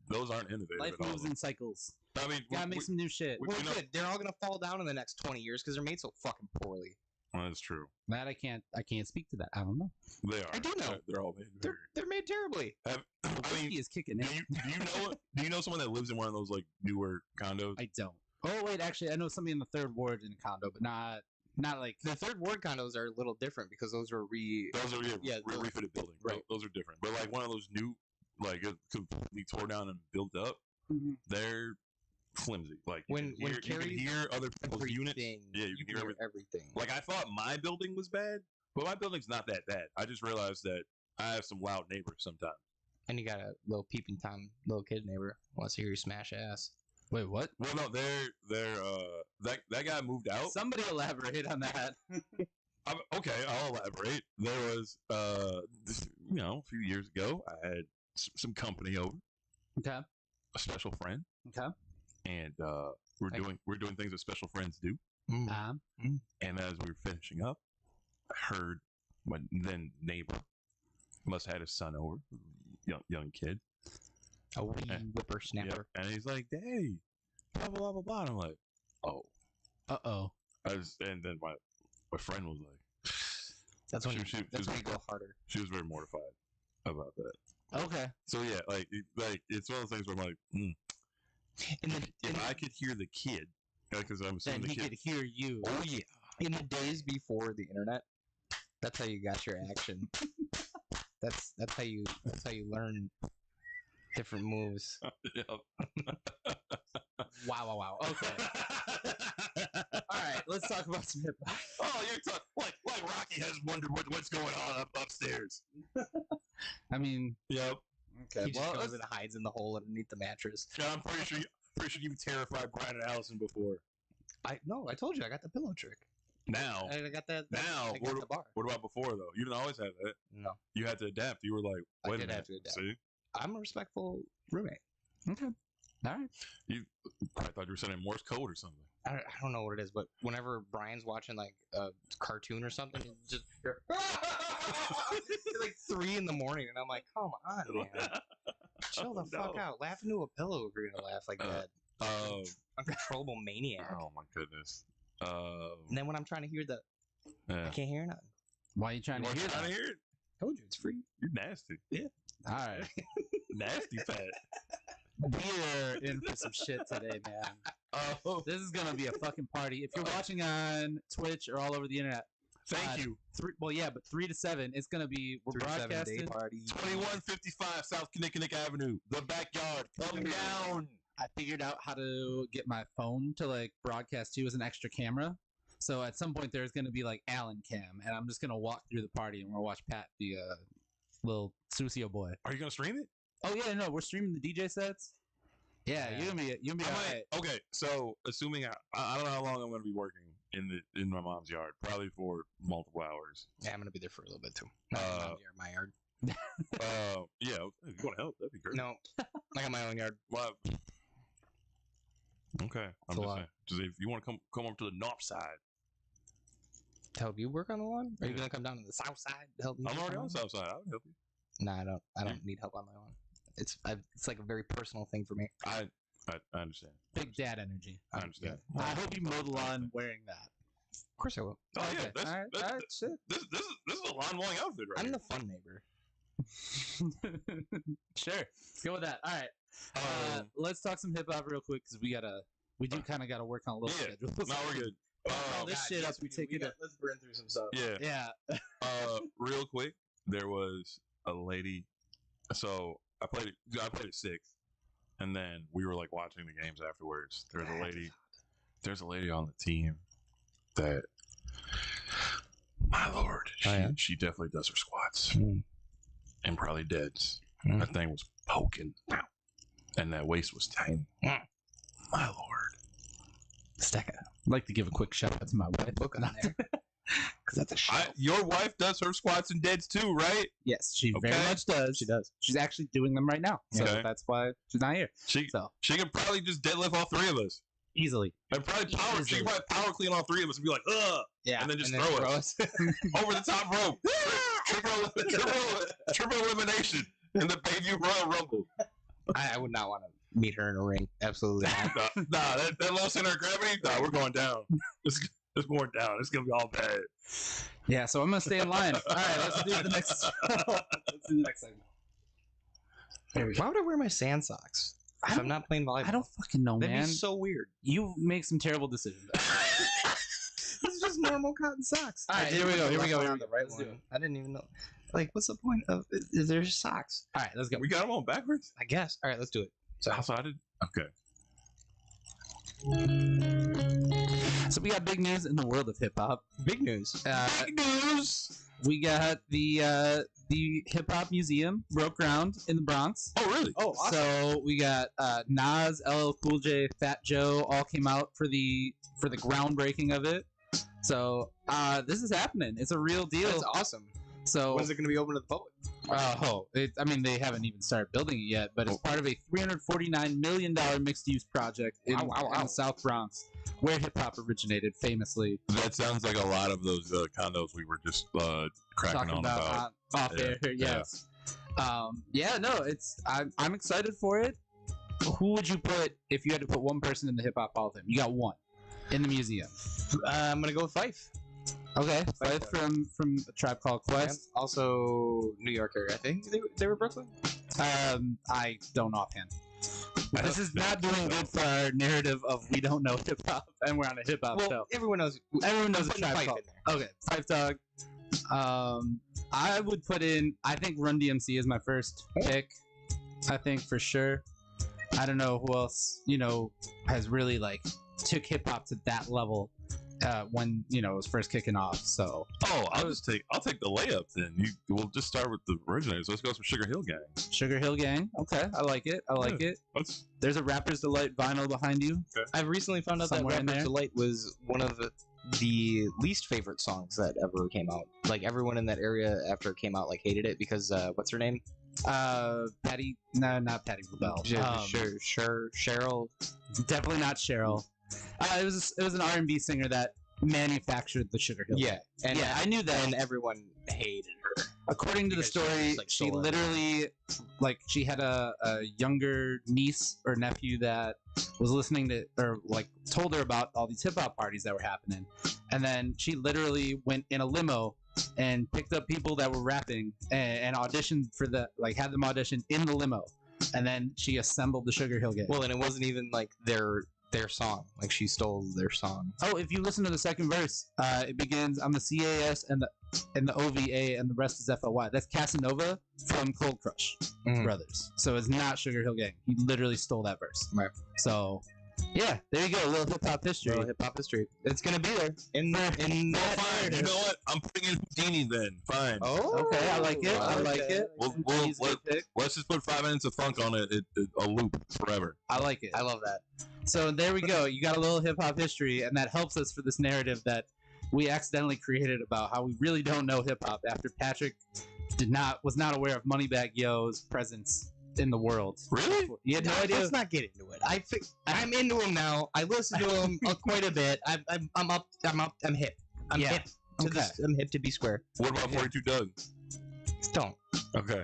Those aren't innovative Life at all. moves in cycles. I mean, Gotta make some new shit. we- Well, you know- good. They're all gonna fall down in the next 20 years because they're made so fucking poorly. that's true. That I can't speak to that. I don't know. They are. I do know. They're all made. They're made terribly. I Whiskey mean, is kicking do in. you know someone that lives in one of those like newer condos? I don't. Oh wait, actually, I know somebody in the third ward in a condo, but not like. The third ward condos are a little different because those were Those are Yeah, those- refitted buildings. right. Those are different. But like one of those new, like completely tore down and built up, Mhm. they're flimsy. Like you When can Carrie's hear other people's units. everything. Yeah, you can hear everything. everything. Like I thought my building was bad, but my building's not that bad. I just realized that I have some loud neighbors sometimes. And you got a little peeping tom little kid neighbor wants to hear you smash ass. Wait, what? Well, no, that guy moved out. Somebody elaborate on that. Okay, I'll elaborate. There was a few years ago, I had some company over, Okay. a special friend, Okay. and we're doing things that special friends do. Um. And as we were finishing up, I heard my then neighbor must have had his son over, young kid. A wee Yeah. whippersnapper. And he's like, "Hey, blah blah blah blah blah." And I'm like, "Oh." Uh-oh. And then my friend was like, That's when She- that's when you go harder. she was very mortified about that. Okay. So yeah, like it's one of those things where I'm like, if I could hear the kid, because I'm Then assuming the he kid. could hear you. Oh yeah, In the days before the internet, that's how you got your action. that's how you learn different moves. yeah. Wow. Okay. All right. Let's talk about some hip hop. Oh, you're talking like Rocky has wondered what's going on upstairs. I mean. Yep. Okay. He just Well, goes and hides in the hole underneath the mattress. Yeah, I'm pretty sure you've terrified Brian and Allison before. I told you I got the pillow trick. Now, I got that. now, I got the bar. what about before though? You didn't always have that. No, You had to adapt. You were like, I wait a did minute. have to adapt. See? I'm a respectful roommate. okay. All right. Probably thought you were sending Morse code or something. I don't know what it is, but whenever Brian's watching like a cartoon or something, it's just it's like 3 in the morning, and I'm like, come on, man, chill the fuck out. Laugh into a pillow if you're gonna laugh like that. Uncontrollable maniac. Oh my goodness. And then when I'm trying to hear I Yeah. can't hear nothing. Why are you trying You to hear trying that? to hear it? Told you it's free. You're nasty. All right. Nasty Pat. We're in for some shit today, man. Oh, This is gonna be a fucking party. If you're watching on Twitch or all over the internet, thank you. 3 to 7. It's gonna be we're 3 to 7 day broadcasting. party. 2155 South Kinnickinnick Avenue, the backyard. Come down. I figured out how to get my phone to like broadcast too as an extra camera. So at some point there's gonna be like Allen Cam, and I'm just gonna walk through the party and we'll watch Pat, the little Susio boy. Are you gonna stream it? Oh yeah, no, we're streaming the DJ sets. Yeah, Yeah. you're gonna be I all might- right. Okay, so assuming I don't know how long I'm gonna be working in my mom's yard, probably for multiple hours. Yeah, I'm gonna be there for a little bit too. Not in my yard. Yeah, if you want to help, that'd be great. No, I got my own yard. Well, okay, I'm It's a just lot. saying. Just if you want to come up to the north side, To help you work on the lawn? Are you Yeah. gonna come down to the south side to help me? I'm work already on on the the lawn? south side. I'll help you. No, I don't need help on my lawn. It's like a very personal thing for me. I understand. Big dad energy. I understand. I hope you mow the lawn wearing that. Of course I will. Oh yeah, Okay, that's, all right, that's, all right, shit. this is a lawn mowing outfit right I'm here. the fun neighbor. Sure, let's go with that. All right, let's talk some hip hop real quick because we do kind of gotta work on a little Yeah. schedule. No, we're good. all this shit up, we take it. Let's burn through some stuff. Yeah. Yeah, Real quick, there was a lady. So I played it 6, and then we were like watching the games afterwards. There's a lady on the team that, my lord, she definitely does her squats Mm. and probably deads. Mm. That thing was poking, and that waist was tiny. Mm. My lord. Stack it. I'd like to give a quick shout out to my wife. Book on there. Because that's a show. Your wife does her squats and deads too, right? Yes, she very Okay. much does. She does. She's actually doing them right now, so Okay. that's why she's not here. She So could probably just deadlift all 3 of us. easily, And probably she could probably power clean all 3 of us and be like, ugh, Yeah. and then just throw us over the top rope. triple elimination in the Bayview Royal Rumble. I would not want to meet her in a ring. Absolutely not. Nah, that low center of gravity, nah, we're going down. It's going down. It's gonna be all bad. yeah. So I'm gonna stay in line. All right, let's do the next. Let's do the next segment. There we go. Why would I wear my sand socks if I'm not playing volleyball? I don't fucking know, That'd man. be so weird. You make some terrible decisions. This is just normal cotton socks. All right, I did here we put go, the here we left go, one here on we the go. right Let's do one. it. I didn't even know. Like, what's the point of? Is there socks? All right, let's go. We got them on backwards. I guess. All right, let's do it. So I did. Okay. So we got big news in the world of hip hop. Big news. Big news. We got the hip hop museum broke ground in the Bronx. Oh really? Oh, awesome. So we got Nas, LL Cool J, Fat Joe all came out for the groundbreaking of it. So this is happening. It's a real deal. That's awesome. So When's it going to be open to the public? I mean, they haven't even started building it yet, but it's part of a $349 million mixed-use project in, Wow, wow, in wow. the South Bronx, where hip hop originated, famously. That sounds like a lot of those condos we were just cracking Talking on about. off Yeah, air. Yes. No, I'm excited for it. Who would you put if you had to put one person in the hip hop Hall of Fame? You got one in the museum. I'm going to go with Fife. Okay, Fife from A Tribe Called Quest. Also, New York area. I think they were Brooklyn. I don't offhand. I This don't is not know. doing good for our narrative of we don't know hip hop and we're on a hip hop Well, show. everyone knows. Everyone knows I'm A putting Tribe Fife Called. in there. Okay, Five Dog. I would put in. I think Run DMC is my first pick. I think for sure. I don't know who else has really like took hip hop to that level when it was first kicking off. So Oh, I'll take the layup then. We'll just start with the originators. Let's go with Sugar Hill Gang. Sugar Hill Gang. Okay, I like it. I like it. Let's There's a Rapper's Delight vinyl behind you. I've recently found out that Somewhere in Rapper's there. Delight was one of the least favorite songs that ever came out. Like, everyone in that area after it came out, like, hated it because, what's her name? Patty. No, not Patty LaBelle. Cheryl. Definitely not Cheryl. It was an R&B singer that manufactured the Sugar Hill. Yeah, and Yeah, I knew that. and everyone hated her. According to the Because she story, was, like, she so literally, like, she had a younger niece or nephew that was listening to, or like, told her about all these hip hop parties that were happening, and then she literally went in a limo and picked up people that were rapping and auditioned for the, like, had them audition in the limo, and then she assembled the Sugar Hill Gang. Well, and it wasn't even like their song. Like she stole their song. Oh, if you listen to the second verse, it begins, "I'm the CAS and the OVA and the rest is FLY." That's Casanova from Cold Crush Mhm. Brothers. So it's not Sugar Hill Gang. He literally stole that verse. Right. So, yeah, there you go. A little hip hop history. Little hip hop history. It's gonna be there in that Fine. You narrative. know what? I'm putting in Houdini then. Fine. Oh, Okay, I like it. I like it. We'll- Let's just put 5 minutes of funk on it. A loop forever. I like it. I love that. So there we go. You got a little hip hop history, and that helps us for this narrative that we accidentally created about how we really don't know hip hop after Patrick was not aware of Moneybagg Yo's presence in the world. Really? You had no idea. Let's not get into it. I'm into him now. I listen to him quite a bit. I'm hip. I'm Yeah. hip. To Okay. I'm hip to be square. What about 42 Doug? Don't. Okay.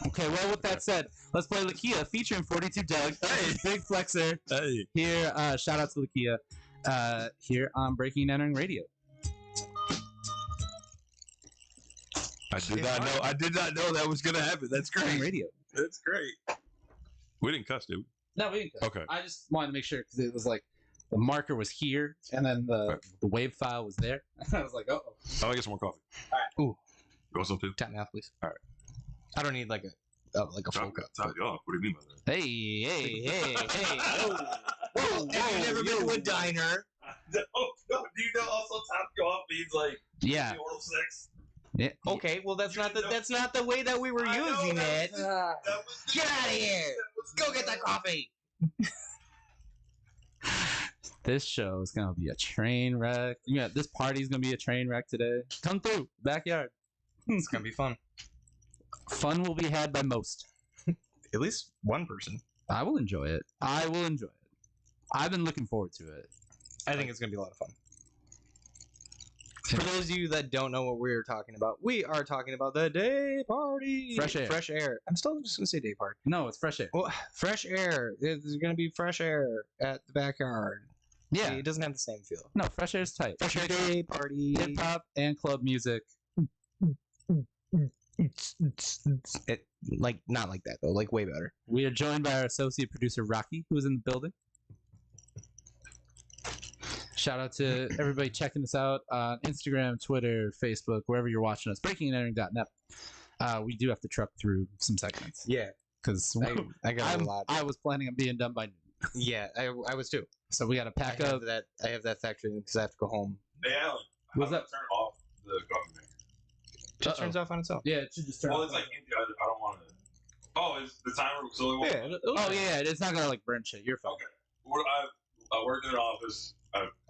Okay, well, with that said, let's play Lakia featuring 42 Doug. Hey. Big flexer Hey. here. Shout out to Lakia here on Breaking and Entering Radio. I did not know that was gonna happen. That's great. Radio. That's great. We didn't cuss, did we? No, we didn't. Okay. I just wanted to make sure because it was like the marker was here and then the wave file was there. I was like, oh. I want to get some more coffee. All right. Ooh. You want some too? Tap me off, please. All right. I don't need like a full cup. Top you off. What do you mean by that? Hey. Whoa, have you never been to a diner? No. Do you know also top you off means like Yeah. oral sex? Yeah. Okay, well that's not the way that we were I know using that it. Get out of here. Go get that coffee. This show is gonna be a train wreck. Yeah, this party's gonna be a train wreck today. Come through, backyard. It's gonna be fun. Fun will be had by most. At least one person. I will enjoy it. I've been looking forward to it. I think it's gonna be a lot of fun. For those of you that don't know what we're talking about, we are talking about the day party. Fresh air. Fresh air. I'm still just gonna say day party. No, it's fresh air. Well, fresh air. There's gonna be fresh air at the backyard. Yeah. It doesn't have the same feel. No, fresh air is tight. Fresh air day party. Hip hop and club music. It like not like that though. Like way better. We are joined by our associate producer Rocky, who is in the building. Shout out to everybody checking us out on Instagram, Twitter, Facebook, wherever you're watching us. BreakingandEntering.net. We do have to truck through some segments Yeah. because I got a lot. I was planning on being done by noon, Yeah, I was too. so we got to pack up. I have that factory because I have to go home. Hey, Alan. What's how up? do I turn off the coffee maker? It just Uh-oh. turns off on its own. Yeah, it should just turn. Well, off. it's like empty. I don't want to. Oh, is the timer so it won't? Yeah. Oh yeah, it's not gonna like burn shit. You're fine. Okay. Well, I worked in an office.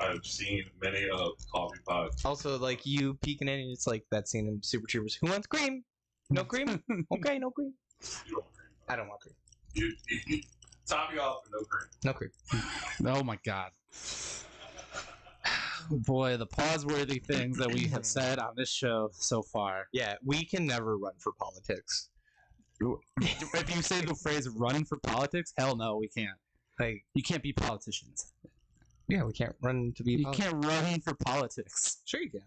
I've seen many coffee pots. Also, like you peeking in, it's like that scene in Super Troopers. Who wants cream? No cream. Okay, no cream. You don't want cream. I don't want cream. You top you off with no cream. No cream. Oh my god. Boy, the pause-worthy things that we have said on this show so far. Yeah, we can never run for politics. If you say the phrase "run for politics," hell no, we can't. Like, You can't be politicians. yeah, we can't run to be. You can't run for politics. Sure, you can.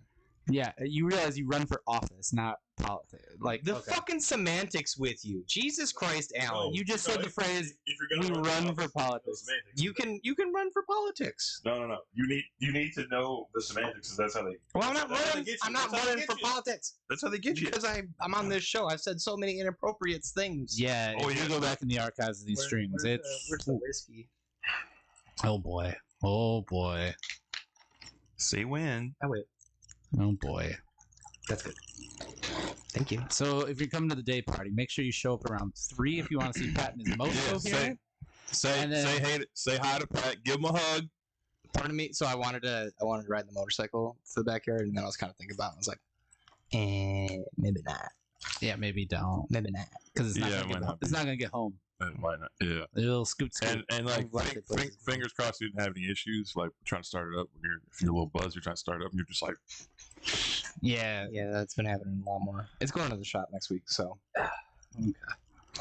Yeah, you realize you run for office, not politics. Like The okay. fucking semantics with you, Jesus Christ, Alan. You just said the phrase If you're "we gonna run the for office, politics." the semantics. You can run for politics. No. You need to know the semantics. 'Cause that's how they. Well, I'm not that's how they running. get you. I'm not That's how they running get for you. politics That's how they get you. because I'm on this show. I've said so many inappropriate things. Yeah, Oh, if yeah. you go back in the archives of these streams, it's where's the whiskey? oh boy, oh boy, Say when. Oh wait, oh boy. that's good. Thank you. So if you're coming to the day party, make sure you show up around 3 if you want to see Pat and his mojo Yeah, here. Say And then- say hi to Pat. Give him a hug. Pardon me. So I wanted to ride the motorcycle to the backyard, and then I was kind of thinking about it. I was like, maybe not. Yeah, maybe don't. Maybe not. Because it's not Yeah, gonna it get might not it's not gonna get home. Why not? Yeah. A little scoot. And like, I'm glad they put it- fingers crossed you didn't have any issues, like trying to start it up. If you're a little buzzed, you're trying to start it up, and you're just like, Yeah. Yeah, that's been happening a lot more. It's going to the shop next week, so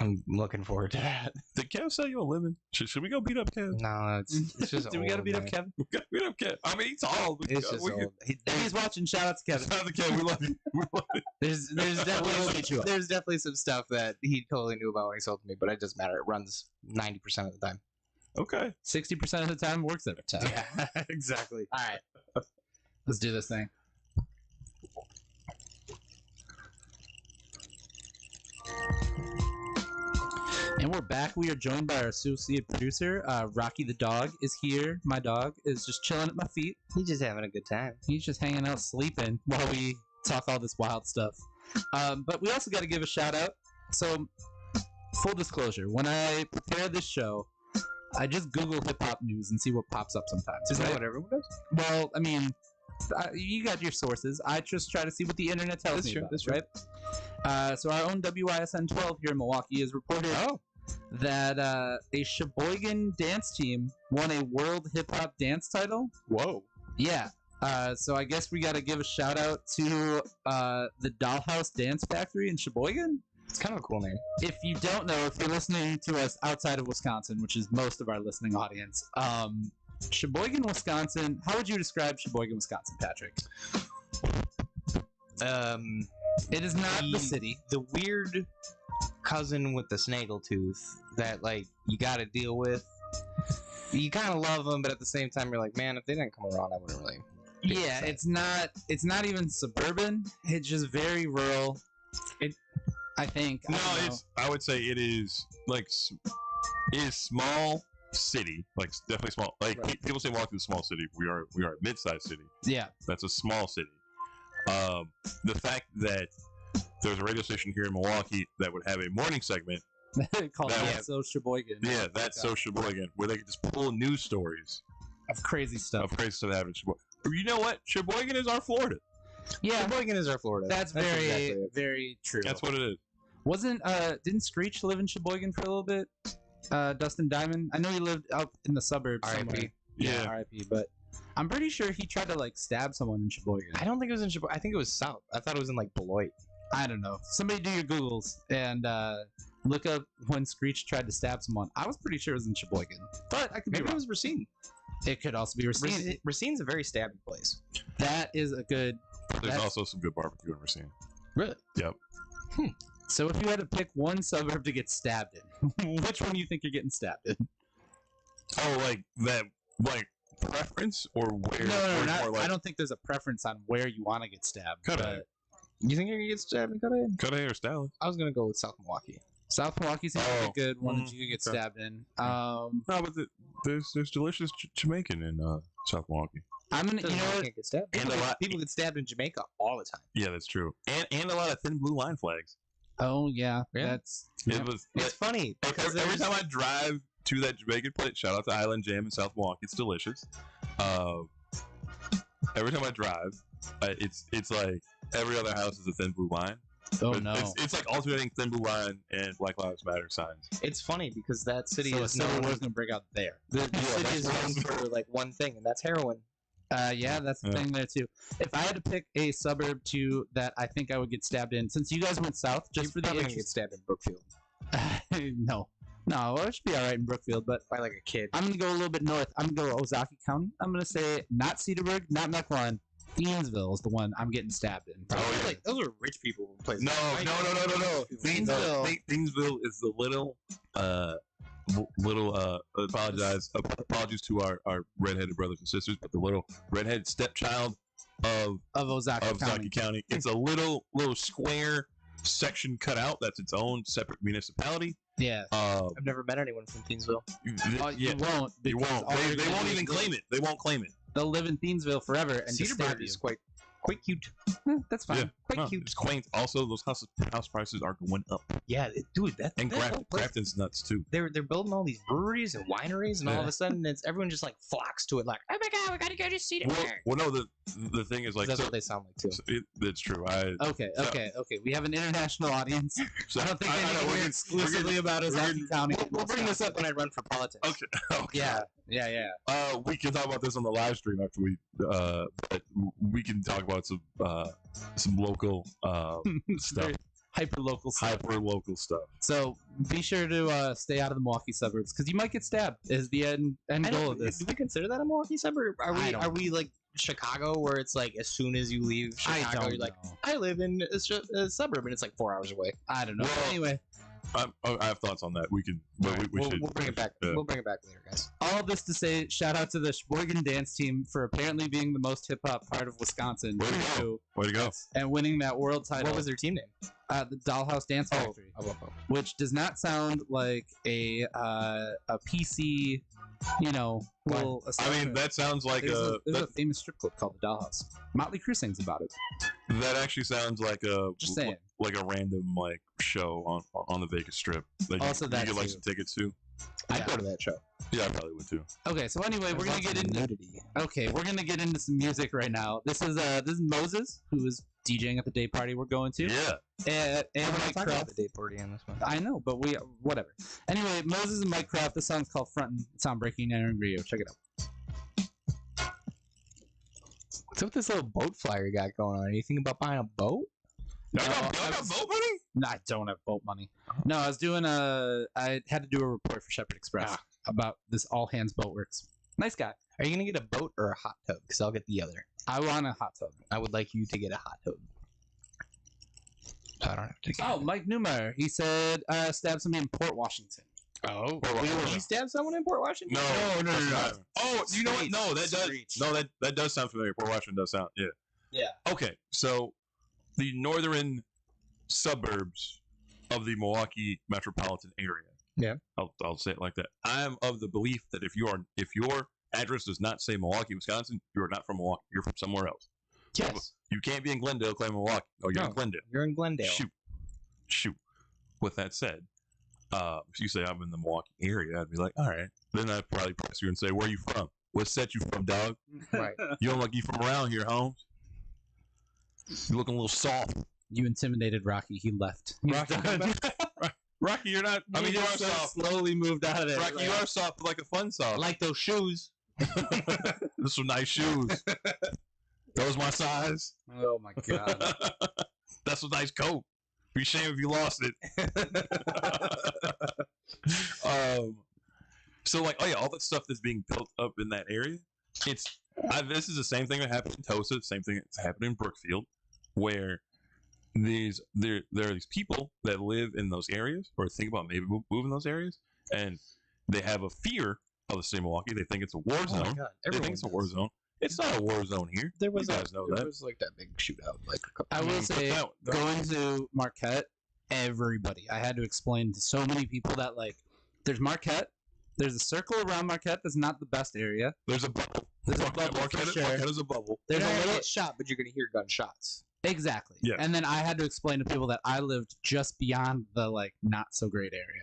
I'm looking forward to that. did Kev sell you a lemon? Should we go beat up Kev? No, it's just. Do we gotta old, beat up man. Kevin? We gotta beat up Kev. I mean, he's all. It's just old. If he's watching, shout out to Kevin. Shout out to Kev. We love you. We love you. There's definitely There's definitely some stuff that he totally knew about when he sold to me, but it doesn't matter. It runs 90% of the time. Okay. 60% of the time works every time. Yeah, exactly. All right, let's do this thing. And we're back. We are joined by our associate producer, Rocky the dog is here. My dog is just chilling at my feet. He's just having a good time. He's just hanging out, sleeping while we talk all this wild stuff. But we also got to give a shout out. So, full disclosure, when I prepare this show, I just Google hip hop news and see what pops up sometimes. Isn't that right? what everyone does? Well, I mean, you got your sources. I just try to see what the internet tells That's me true, about, that's right? So our own WISN 12 here in Milwaukee has reported that a Sheboygan dance team won a world hip hop dance title. Whoa. Yeah. So I guess we got to give a shout out to the Dollhouse Dance Factory in Sheboygan. It's kind of a cool name. If you don't know, if you're listening to us outside of Wisconsin, which is most of our listening audience, Sheboygan, Wisconsin. How would you describe Sheboygan, Wisconsin, Patrick? It is not the city. The weird cousin with the snaggletooth that like you got to deal with. You kind of love them, but at the same time, you're like, man, if they didn't come around, I wouldn't really. Yeah, it's not. It's not even suburban. It's just very rural. I think. No, I don't know. I would say it is like it is small city, like definitely small. Like Right. people say Milwaukee is a small city. We are a mid-sized city. Yeah. That's a small city. The fact that there's a radio station here in Milwaukee that would have a morning segment, Called That- That's So Sheboygan. yeah, that's so Sheboygan, where they could just pull news stories Of crazy stuff. of crazy stuff that happened in Sheboygan. You know what? Sheboygan is our Florida. Yeah, Sheboygan is our Florida. that's very, exactly it. very true. That's what it is. Didn't Screech live in Sheboygan for a little bit? Dustin Diamond. I know he lived out in the suburbs R.I.P. somewhere. Yeah. R.I.P. But I'm pretty sure he tried to like stab someone in Sheboygan. I don't think it was in Sheboygan. I think it was south. I thought it was in like Beloit. I don't know. Somebody do your Googles and look up when Screech tried to stab someone. I was pretty sure it was in Sheboygan, but I could be Maybe it wrong. was Racine. It could also be Racine. Racine's a very stabby place. That is a good. There's That's- also some good barbecue in Racine. Really? So if you had to pick one suburb to get stabbed in, which one do you think you're getting stabbed in? Oh, like that, like preference or where? No, or not, more like I don't think there's a preference on where you want to get stabbed. Cudahy. but You think you're gonna get stabbed in Cudahy? Cudahy or Stalin. I was gonna go with South Milwaukee. South Milwaukee seems like Oh, a good one that you could get okay. stabbed in. No, but there's delicious Jamaican in South Milwaukee. I'm gonna, you know what? Can't get stabbed. And People, a get, lot- people get stabbed in Jamaica all the time. Yeah, that's true. And a lot of thin blue line flags. Oh yeah, Yeah. that's It was It's funny because every there's- time I drive to that Jamaican place. Shout out to Island Jam in South Milwaukee. It's delicious. Every time I drive, it's like every other house is a thin blue line. oh But no. It's like alternating thin blue line and Black Lives Matter signs. it's funny because that city So a is civil known. war's gonna break out there. The Yeah, city that's is what known for like one thing, and that's heroin. Yeah, that's the Yeah. thing there too. If I had to pick a suburb to that I think I would get stabbed in, since you guys went south, just You're for the probably gonna get interest. stabbed in Brookfield no, well, it should be all right in Brookfield, but by like a kid. I'm gonna go a little bit north. I'm gonna go Ozaki County. I'm gonna say not Cedarburg, not Mequon. Thiensville is the one I'm getting stabbed in. Oh, yeah. Like, those are rich people places. No. Thiensville. Thiensville is the little apologies to our redheaded brothers and sisters, but the little redheaded stepchild of Of Ozaki County. Zaki County. It's a little square section cut out. That's its own separate municipality. Yeah. I've never met anyone from Thiensville. Oh, yeah, you won't. you because won't. all They you're gonna won't do even is claim it. They won't claim it. They'll live in Thiensville forever and just stab Cedarburg you. is quite Quite cute. That's fine. Yeah. Quite No, cute. it's quaint. Also, those house prices are going up, Yeah, dude. and that whole place- Grafton's nuts too. they're building all these breweries and wineries, and all of Yeah. a sudden, everyone just like flocks to it. Like, oh my god, we gotta go to see it. Well, no, the thing is like That's so, what they sound like too. it's true. Okay. We have an international audience. So, I don't think I know, anything we're getting- exclusively about us we're out getting- in county. We'll bring this up when I run for politics. Okay. Okay. Yeah. We can talk about this on the live stream after we. But we can talk about some local stuff, Very hyper local stuff. hyper local stuff. So be sure to stay out of the Milwaukee suburbs because you might get stabbed. Is the end I goal don't- of this? Do we consider that a Milwaukee suburb? I don't Are we like Chicago, where it's like as soon as you leave Chicago, you're like, know. I live in a suburb, and it's like 4 hours away. I don't know. Well, Anyway, I have thoughts on that. We can, but we we'll, should. we'll bring it back. Yeah. We'll bring it back later, guys. all of this to say, shout out to the Sheboygan dance team for apparently being the most hip hop part of Wisconsin Way to go. too, Way to go! and winning that world title. What was their team name? The Dollhouse Dance Factory, which does not sound like a PC, little. I mean, establishment. that sounds like There's a that, famous strip club called the Dollhouse. Motley Crue sings about it. that actually sounds like a Just saying. like a random like show on the Vegas Strip. That Also you that get like too. some tickets to. I'd Yeah. go to that show. Yeah, I probably would too. Okay, so anyway, we're gonna get into some music right now. This is Moses, who is DJing at the day party we're going to. Yeah. And Mike Talk about Croft. the day party on this one. I know, but whatever. Anyway, Moses and Mike Croft. The song's called Frontin'. It's on Breaking and Entering Radio. Check it out. What's up with this little boat flyer you got going on? Anything about buying a boat? Y'all No, got I was- boat money? No, I don't have boat money. No, I was doing I had to do a report for Shepherd Express about this all hands boat works. Nice guy. Are you gonna get a boat or a hot tub? Because I'll get the other. I want a hot tub. I would like you to get a hot tub. So I don't have to. Oh, Mike Newmeyer. He said stab somebody in Port Washington. Oh, Port Washington. you stab someone in Port Washington? No. Oh, you know what? No, that Screech. that does sound familiar. Port Washington does sound. Yeah. Yeah. Okay, so the northern suburbs of the Milwaukee metropolitan area. Yeah. I'll say it like that. I'm of the belief that if your address does not say Milwaukee, Wisconsin, you are not from Milwaukee. You're from somewhere else. Yes. You can't be in Glendale claiming Milwaukee. Oh, you're in No. Glendale. You're in Glendale. Shoot. With that said, if you say I'm in the Milwaukee area, I'd be like, all right. Then I'd probably press you and say, where you from? What set you from, dog? Right. You don't look you from around here, Holmes. You looking a little soft. You intimidated Rocky. He left. He's Rocky, done. Rocky, you're not. I mean, you are just soft. slowly moved out of there. Rocky, you are soft, like a fun soft. I like those shoes. Those some nice shoes. Those my size. Oh my god. That's a nice coat. Be ashamed if you lost it. So like, oh yeah, all that stuff that's being built up in that area. This is the same thing that happened in Tosa. Same thing that's happened in Brookfield, where there are these people that live in those areas or think about maybe moving those areas, and they have a fear of the state of Milwaukee. They think it's a war Oh my zone. god. They think it's a war zone. It's not a war zone here. There was You guys know there that. was like that big shootout. Like a couple. I will say, that- going to Marquette, everybody. I had to explain to so many people that like, there's Marquette. There's a circle around Marquette that's not the best area. There's a bubble. There's a bubble for sure. Marquette is a bubble. There's You're a not gonna little get shot, but you're gonna hear gunshots. exactly. Yes. And then I had to explain to people that I lived just beyond the like not so great area.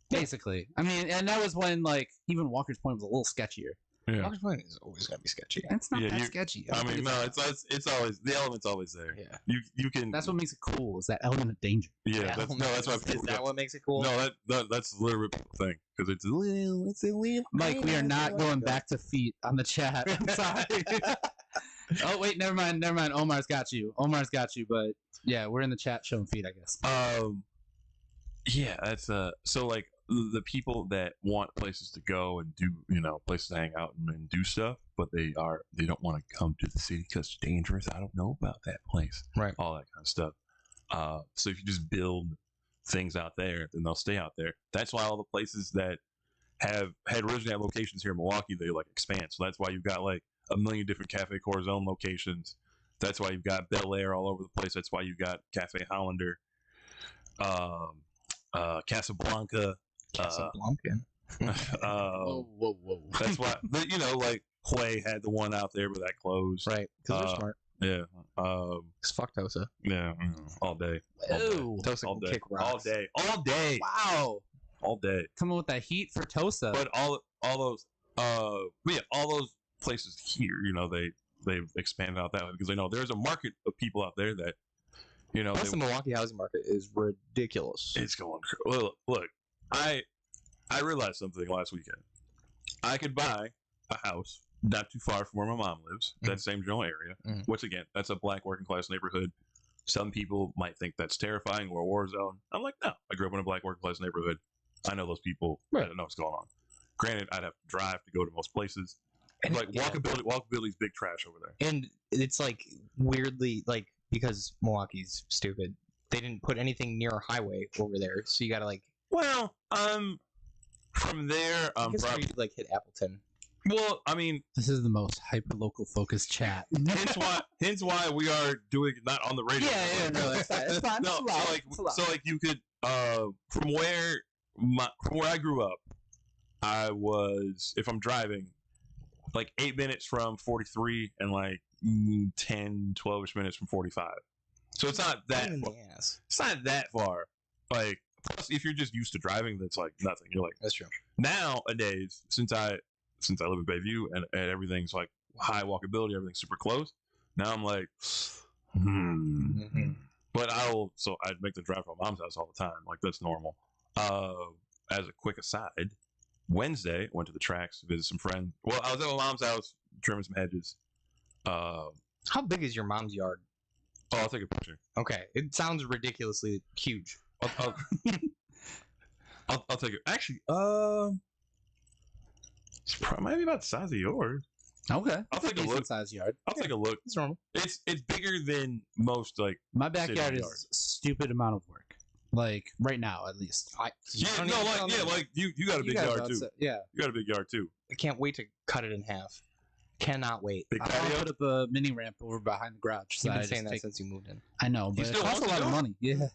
Basically, I mean, and that was when like even Walker's Point was a little sketchier. Yeah. Walker's Point is always gonna be sketchy. It's not Yeah, that you- sketchy. I mean, no, it's always the element's always there. Yeah. You can. That's what makes it cool. Is that element of danger? Yeah. That's why. Is that what makes it cool? No, that's literally the thing because it's a little. Mike, we are not going back to feet on the chat. I'm sorry. Oh wait, never mind. Omar's got you. But yeah, we're in the chat showing feet, I guess. Yeah, that's so like the people that want places to go and do, places to hang out and do stuff, but they don't want to come to the city because it's dangerous. I don't know about that place, Right. all that kind of stuff. So if you just build things out there, then they'll stay out there. That's why all the places that had originally had locations here in Milwaukee, they like expand. So that's why you've got like a million different Cafe Corazon locations. That's why you've got Bel Air all over the place. That's why you've got Cafe Hollander, Casablanca. Casablanca. Whoa. That's why, like Huey had the one out there, but that closed. Right. Because they're Uh, smart. Yeah. It's fuck Tosa. Yeah. All day. Ew. Tosa All can day. kick rocks. All day. All day. Wow. All day. Coming with that heat for Tosa. But all those all those places here, they've expanded out that way because they know there's a market of people out there that Plus, the Milwaukee housing market is ridiculous. it's going. Look, I realized something last weekend. I could buy a house not too far from where my mom lives, that same general area. Mhm. Which again, that's a black working class neighborhood. Some people might think that's terrifying or a war zone. I'm like, no, I grew up in a black working class neighborhood. I know those people. Right. I don't know what's going on. Granted, I'd have to drive to go to most places. And Like walkability's big trash over there. And it's like weirdly like because Milwaukee's stupid, they didn't put anything near a highway over there, so you gotta like. Well, from there, I guess you like hit Appleton. well, I mean, This is the most hyper local focused chat. hence why we are doing it not on the radio. no, it's fine. It's fine. No, It's allowed. It's allowed. so like you could from where I grew up, I was, if I'm driving, like 8 minutes from 43 and like 10, 12ish minutes from 45. So it's not that Pain in far. the ass. It's not that far. Like, plus if you're just used to driving, that's like nothing. You're like, That's true. nowadays, since I live in Bayview and everything's like high walkability, everything's super close. Now I'm like, Mhm. But I'd make the drive from my mom's house all the time. Like that's normal. As a quick aside, Wednesday went to the tracks to visit some friends. Well, I was at my mom's house trimming some hedges. How big is your mom's yard? I'll take a picture. Okay, it sounds ridiculously huge. I'll take it. Actually, it's probably maybe about the size of yours. Okay. I'll take a Decent look. size yard. I'll take a look. It's normal. It's bigger than most like. My backyard City yard. is stupid amount of work. Like right now, at least. Yeah, no, like you got a big yard too. Yeah. You got a big yard too. I can't wait to cut it in half. Cannot wait. Big I want to patio. put up a mini ramp over behind the garage. So You've I been just saying that take- since you moved in. I know, You but it still costs a want lot to of do it? money. Yeah.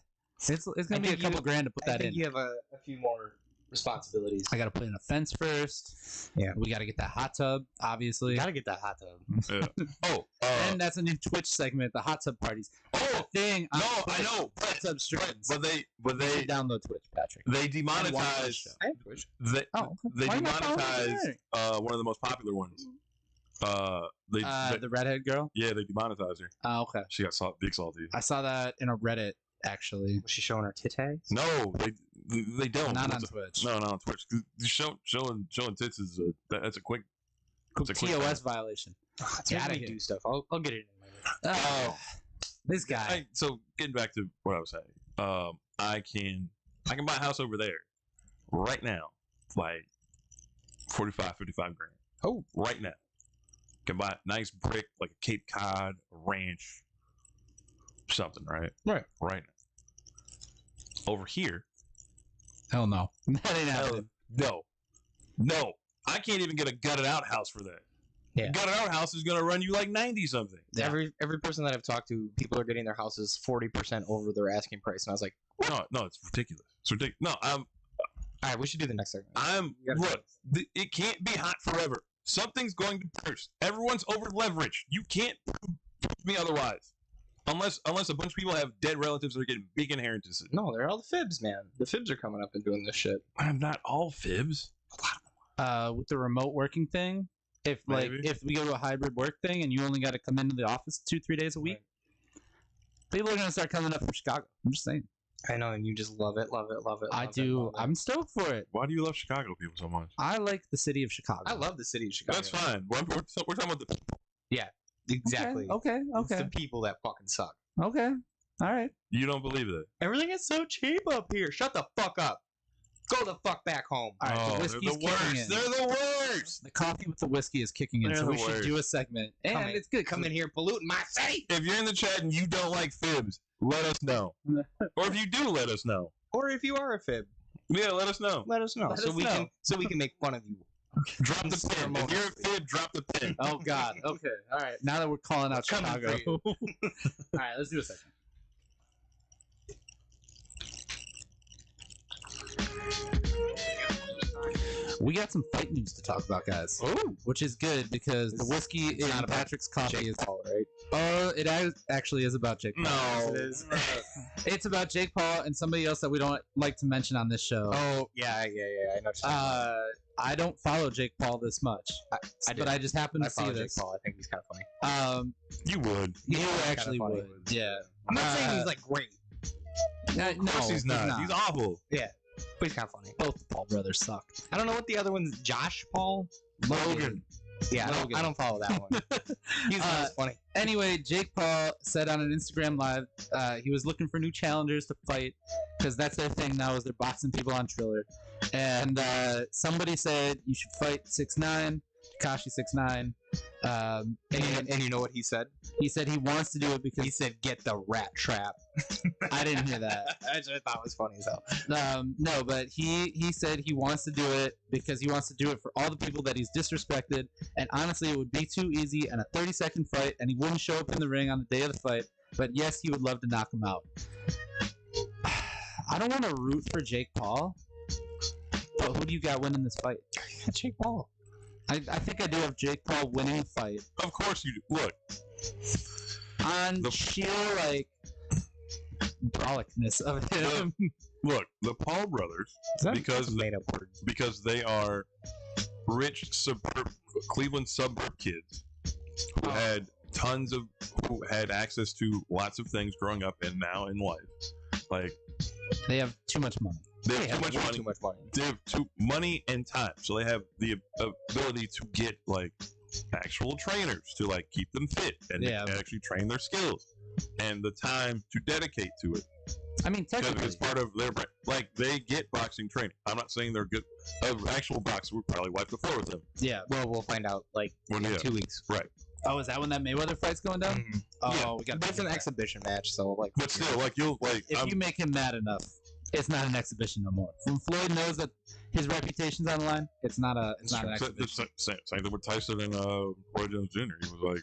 It's gonna be a think couple you- grand to put I that think in. you have a few more responsibilities. I gotta put in a fence first. Yeah. We gotta get that hot tub, obviously. Gotta get that hot tub. Oh, And that's a new Twitch segment, the hot tub parties. oh, Thing. on no, Twitch, I know, Hot tub but streams. they You should download Twitch, Patrick. they And watch the demonetized show. I have Twitch. they Oh, okay. they Why am I following demonetized you? one of the most popular ones. They The redhead girl. yeah, they demonetized her. Oh, okay. She got big salty. I saw that in a Reddit actually. Was she showing her titties? No, they don't. Not on It's a- Twitch. No, not on Twitch. 'Cause showing tits is that's a quick. It's a quick TOS violation. It's Get making outta me here. do stuff. I'll get it in later. Oh, this guy. Hey, so getting back to what I was saying, I can buy a house over there right now, like 45, 55 grand. Oh. Right now, can buy a nice brick like a Cape Cod, a ranch, something. Right. Right. Right now. Over here, Hell no. That ain't happening. no, I can't even get a gutted out house for that. Yeah. Gutted out house is gonna run you like 90 something. Yeah. Every person that I've talked to, people are getting their houses 40% over their asking price, and I was like, No, it's ridiculous. It's ridiculous. No, all right, we should do the next segment. You gotta look. It can't be hot forever. Something's going to burst. Everyone's over leveraged. You can't prove me otherwise. Unless a bunch of people have dead relatives that are getting big inheritances. No, they're all the fibs, man. The fibs are coming up and doing this shit. I'm not all fibs. With the remote working thing, if Maybe. if we go to a hybrid work thing and you only got to come into the office 2-3 days a week, people are gonna start coming up from Chicago. I'm just saying. I know, and you just love it, love it, love it. I love it, do. love it. I'm stoked for it. Why do you love Chicago people so much? I like the city of Chicago. I love the city of Chicago. That's fine. We're talking about the. Exactly. Okay. It's the people that fucking suck. Okay. All right. You don't believe that. Everything is so cheap up here. Shut the fuck up. Go the fuck back home. All right. Oh, the they're whiskey's the kicking worst. in. They're the worst. The coffee with the whiskey is kicking in, They're so the we should worst. do a segment. And Come in- it's good. Come in here polluting my city. If you're in the chat and you don't like fibs, let us know. Or if you do, let us know. Or if you are a fib, Yeah, let us know. let us know. Let so us we know. can make fun of you. Drop the pin. If you're a fib, drop the pin. Oh God. Okay. All right. Now that we're calling out Coming Chicago. for you. All right. Let's do a segment. We got some fight news to talk about, guys. Oh, Which is good because the whiskey in not about Patrick's coffee Jake is Paul, right? Oh, it actually is about Jake Paul. No, it is. It's about Jake Paul and somebody else that we don't like to mention on this show. Oh, yeah. I know what you're talking about. I don't follow Jake Paul this much, I do. but I just happened I to see follow Jake this. Paul. I think he's kind of funny. You would. You Yeah, actually kinda funny. would. Yeah. I'm not saying he's like great, Of course he's not. He's awful. but he's kind of funny. Both the Paul brothers suck. I don't know what the other one's. Josh Paul. Logan. Yeah, Logan. I don't follow that one. He's not funny. Anyway, Jake Paul said on an Instagram live he was looking for new challengers to fight because that's their thing now is they're boxing people on Triller. And somebody said you should fight 6ix9ine, Tekashi 6ix9ine. And you know what he said? He said he wants to do it because He said, "Get the rat trap." I didn't hear that. I just thought it was funny as hell. No, but he said he wants to do it because he wants to do it for all the people that he's disrespected. And honestly, it would be too easy and a 30-second fight, and he wouldn't show up in the ring on the day of the fight. But yes, he would love to knock him out. I don't want to root for Jake Paul, but who do you got winning this fight? Jake Paul. I think I do have Jake Paul winning the fight Of course you do. Look, on The- sheer like brawlicness of him. look, the Paul brothers, because made up word. because they are rich Cleveland suburb kids who who had access to lots of things growing up and now in life. Like They have too much money. they have Yeah, too much way money. Too much money. They have money and time, so they have the ability to get like actual trainers to like keep them fit and Yeah. actually train their skills and the time to dedicate to it. I mean, Because technically, it's part of their like they get boxing training. I'm not saying they're good. An actual boxer would probably wipe the floor with them. yeah. Well, we'll find out like When, in yeah. 2 weeks. Oh, is that when that Mayweather fight's going down? Mhm. Oh, Yeah. we got. But it's an exhibition match, so like. But still, like you'll like. If you make him mad enough, it's not an exhibition no more. When Floyd knows that his reputation's on the line, it's not an exhibition. Same thing with Tyson and Roy Jones Jr. He was like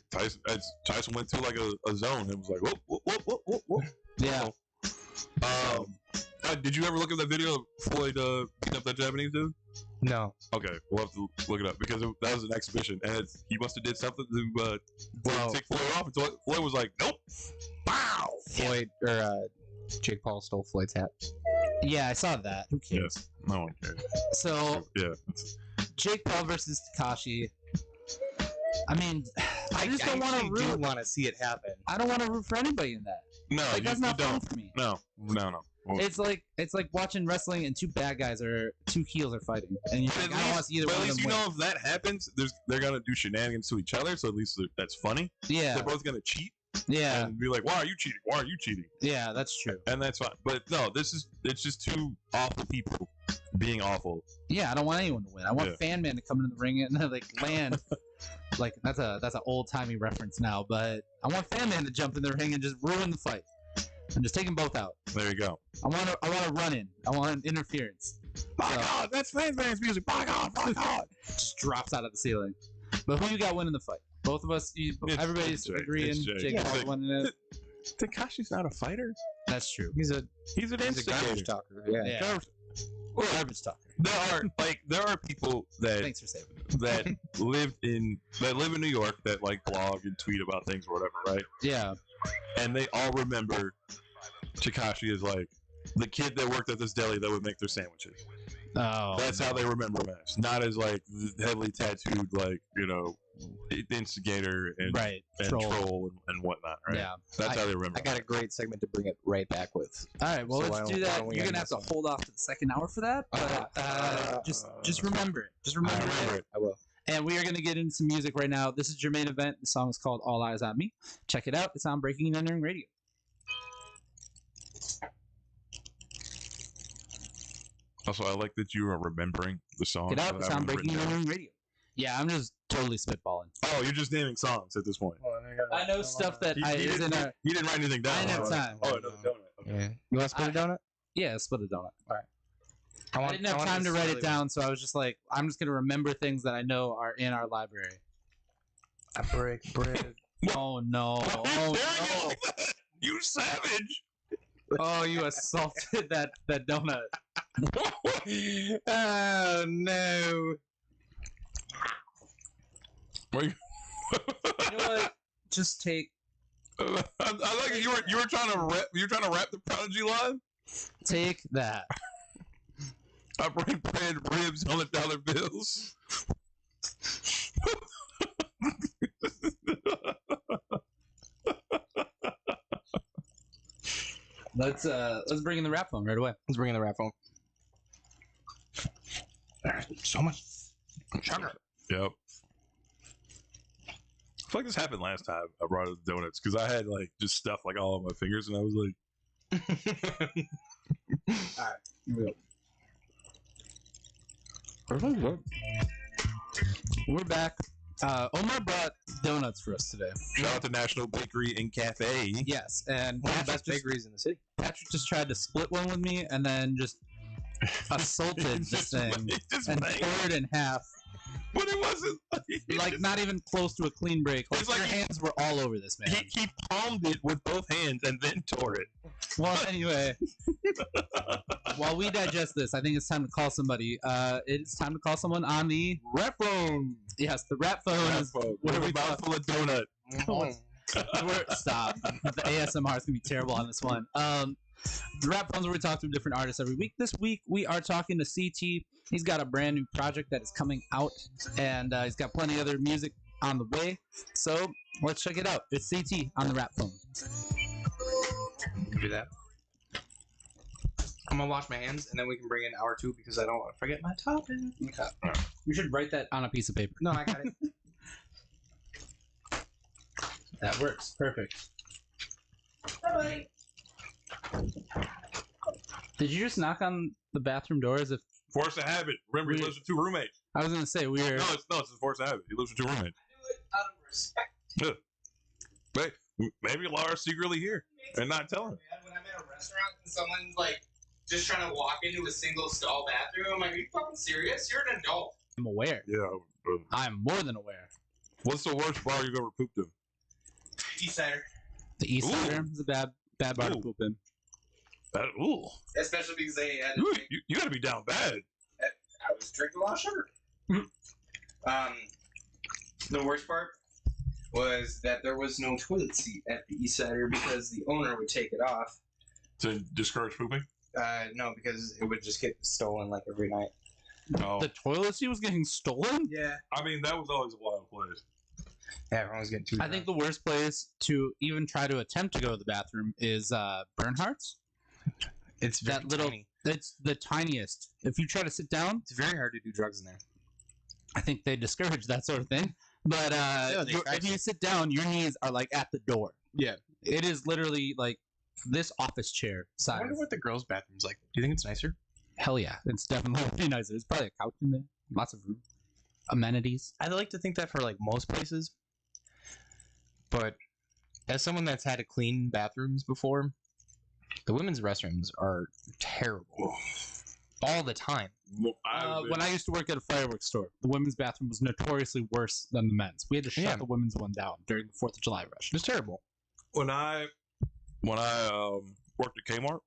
Tyson went through like a zone. It was like whoop whoop whoop whoop whoop whoop. Yeah. Did you ever look at that video of Floyd beating up that Japanese dude? No. Okay, we'll have to look it up because that was an exhibition, and he must have did something to Wow. take Floyd off. And Floyd was like, "Nope, wow." Floyd or Jake Paul stole Floyd's hat. Yeah, I saw that. Who cares? Yes, no one cares. So Yeah, Jake Paul versus Tekashi. I mean, I just don't want to do root. want to see it happen. I don't want to root for anybody in that. no, Like that's you not fun don't. for me. No. Well, It's like watching wrestling and two heels are fighting, and you're like, I don't want to see either but one at of least them you win. know if that happens, they're gonna do shenanigans to each other. So at least that's funny. Yeah, They're both gonna cheat yeah, and be like, "Why are you cheating? Why are you cheating?" yeah. That's true. And that's fine. But no, it's just two awful people being awful. Yeah, I don't want anyone to win. I want Yeah. Fan Man to come into the ring and like land. Like that's an old timey reference now, but I want Fan Man to jump in the ring and just ruin the fight and just take them both out. There you go. I want a run in. I want interference. My So- God, that's fans music. My God, my God. Just drops out of the ceiling. But who you got winning the fight? Both of us. Everybody's it's Jake. agreeing. It's Jake. Jake Yeah. Paul's winning it. Takashi's not a fighter. That's true. He's an He's an garbage instigator. talker. Yeah. Yeah. Garbage talker. There are people that Thanks for saving me. that live in New York that like blog and tweet about things or whatever, right? Yeah. And they all remember Tekashi as like the kid that worked at this deli that would make their sandwiches. Oh. That's how they remember him as, not as like the heavily tattooed like instigator and Right. and troll and whatnot, right? Yeah. That's how they remember. I got a great segment to bring it right back with. All right. Well, So why let's don't- do why that. don't we You're end gonna have this to one? hold off to the second hour for that. But just remember it. Just remember I remember it. it. I will. And we are going to get into some music right now. This is your main event. The song is called All Eyes on Me. Check it out. It's on Breaking and Entering Radio. Also, I like that you are remembering the song. Get out. I It's haven't on Breaking written and down. Entering Radio. Yeah, I'm just totally spitballing. Oh, you're just naming songs at this point. I know stuff that He is in our. he didn't write anything down. I didn't have time. Oh, another donut. Okay. Yeah. You want to split a donut? Yeah, split a donut. I I didn't have time to write it down, so I was just like, I'm just going to remember things that I know are in our library. I break bread. Oh, no. Why Oh, are you no. staring like that? You savage! Oh, you assaulted that donut. Oh no! Where you- You know what? Just take I like it. You were trying to rap the Prodigy line. Take that. I bring bread, ribs, $100 bills. Let's bring in the rap phone right away. Let's bring in the rap phone. There's so much sugar. Yep. I feel like this happened last time I brought the donuts because I had like just stuff like all on my fingers and I was like, Alright, here we go. We're back. Omar brought donuts for us today. shout out to National Bakery and Cafe. Yes, and One of the Patrick best bakeries in the city. just tried to split one with me and then just assaulted this thing Just and bang. tore it in half. But it wasn't Like not even close to a clean break. Like, It's like your he- hands were all over this, man. he palmed it with both hands and then tore it. Well, anyway, while we digest this, I think it's time to call somebody. It's time to call someone on the Rap phone. yes, the rap phone is What are we talk- mouthful of donut? Stop. The ASMR is gonna be terrible on this one. The rap phones where we talk to different artists every week. This week we are talking to CT. He's got a brand new project that is coming out, and he's got plenty of other music on the way. So let's check it out. It's CT on the rap phone. Do that. I'm gonna wash my hands and then we can bring in hour 2 because I don't want to forget my topic. You should write that on a piece of paper. No, I got it. That works. Perfect. Bye. Did you just knock on the bathroom door as if Force of habit. Remember, he We- lives with 2 roommates. I was gonna say we were? No, it's a force of habit. He lives with 2 roommates. Out of respect. Hey, maybe Laura's secretly here and not telling him. When I'm at a restaurant and someone's like just trying to walk into a single stall bathroom, I'm like, are you fucking serious? You're an adult. I'm aware. Yeah. I'm more than aware. What's the worst bar you've ever pooped in? East Sider. The East Ooh. Sider is a bad bar to Ooh. poop in. That, ooh. Especially because they had You gotta be down bad. I was drinking a lot of sugar. The worst part was that there was no toilet seat at the East Sider because the owner would take it off. To discourage pooping? No, because it would just get stolen like every night. Oh. The toilet seat was getting stolen? Yeah. I mean, that was always a wild place. Yeah, everyone's getting too I think the worst place to even try to attempt to go to the bathroom is Bernhardt's. it's very that little- tiny. It's the tiniest. If you try to sit down, It's very hard to do drugs in there. I think they discourage that sort of thing. But they if practice. you sit down, your knees are like at the door. Yeah. It is literally like this office chair I size. wonder what the girls' bathroom's like. Do you think it's nicer? Hell yeah, it's definitely nicer. There's probably a couch in there, lots of room, amenities. I'd like to think that for like most places, but as someone that's had to clean bathrooms before, the women's restrooms are terrible all the time. When I used to work at a fireworks store, the women's bathroom was notoriously worse than the men's. We had to shut Yeah. the women's one down during the 4th of July rush. It was terrible. when I worked at Kmart,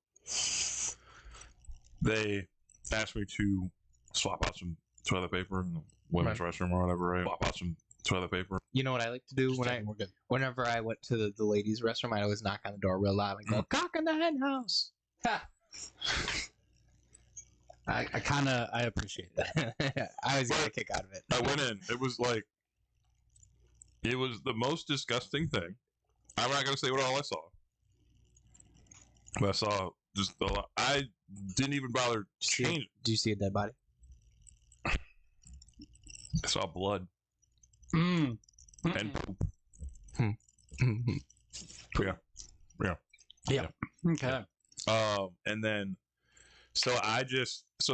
they asked me to swap out some toilet paper in the women's restroom or whatever, right? Swap out some toilet paper. You know what I like to do when We're good. whenever I went to the ladies' restroom, I always knock on the door real loud and go, "Cock in the hen house." I appreciate that. I always get a kick out of it. I went in. It was the most disgusting thing. I'm not gonna say what all I saw, but I saw just a lot. I didn't even bother changing. Do you see a dead body? I saw blood Mm. and poop. Okay. And then, so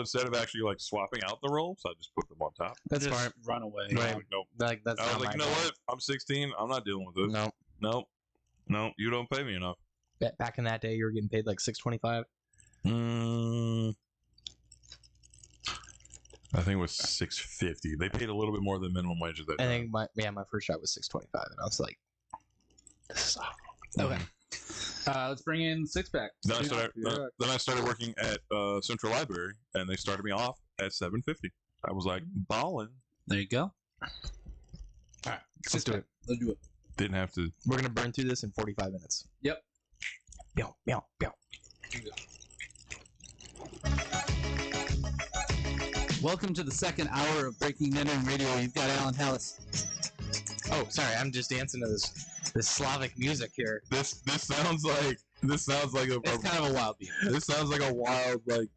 instead of actually like swapping out the rolls, I just put them on top. That's Just smart. Run away. I was Right. like, nope. Like that's I was not like, you my know bad. what? I'm 16. I'm not dealing with this. No. No, you don't pay me enough. Back in that day, you were getting paid like $6.25. I think it was $6.50. They paid a little bit more than minimum wage at that I time. think my first job was $6.25, and I was like, "This is awful." Okay. Let's bring in Six Pack. Then I started working at Central Library, and they started me off at $7.50. I was like, balling. There you go. All right. Let's do it. Let's do it. Didn't have to. We're gonna burn through this in 45 minutes. Yep. Meow, meow, meow. Welcome to the second hour of Breaking and Entering Radio. You've got Alan Hallis. Oh, sorry, I'm just dancing to this Slavic music here. This sounds like a It's kind of a wild beat. this sounds like a wild like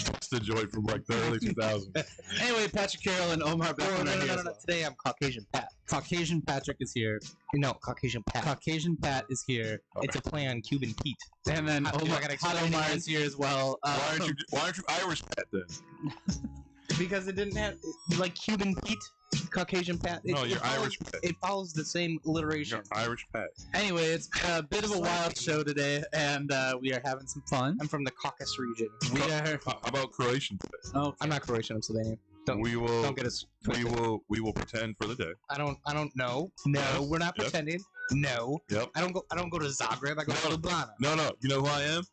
twisted joint from like the early 2000s. Anyway, Patrick Carroll and Omar back on our here as well. Today I'm Caucasian Pat. Caucasian Patrick is here. No, Caucasian Pat. Caucasian Pat is here. It's a play on Cuban Pete. And then Dude, Omar, I gotta Hot explain Omar again. is here as well. Why aren't you Irish Pat then? Because it didn't have like Cuban Pete, Caucasian Pat. No, you're follows, Irish Pat. It follows the same alliteration. You're Irish Pat. Anyway, it's a bit of a wild show today, and we are having some fun. I'm from the Caucasus region. We are. How about Croatian Pat? Oh, I'm not Croatian. I'm Slovenian. Don't We will don't get us. we will pretend for the day. I don't know. No, Yes. we're not Yep. pretending. No. Yep. I don't go to Zagreb. I go to No. Ljubljana. No. You know who I am?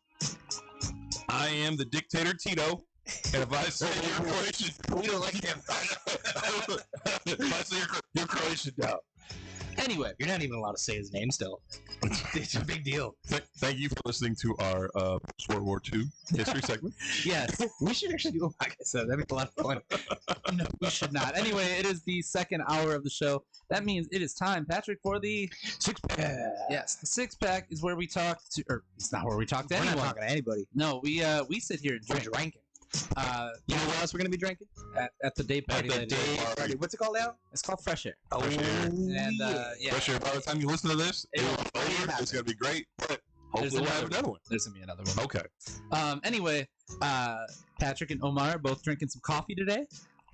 I am the dictator Tito. And if I say you're Croatian, We don't like him. if I say you're Croatian now. Anyway, you're not even allowed to say his name still. It's a big deal. Thank you for listening to our World War II history segment. yes. We should actually do a podcast. That'd be a lot of fun. No, we should not. Anyway, it is the second hour of the show. That means it is time, Patrick, for the Six pack. yes. The six pack is where we talk to, or it's not where we talk to We're anyone. not talking to anybody. No, we sit here and We're drink. drinking. You You know what else we're gonna be drinking? at the day party. the later. day party. What's it called now? It's called Fresh Air. Fresh Air. And yeah, Fresh Air, by the time you listen to this, It'll it'll be over. happen. It's gonna be great. But There's hopefully we'll have another another one. there's gonna be another one. Okay. Anyway, Patrick and Omar are both drinking some coffee today.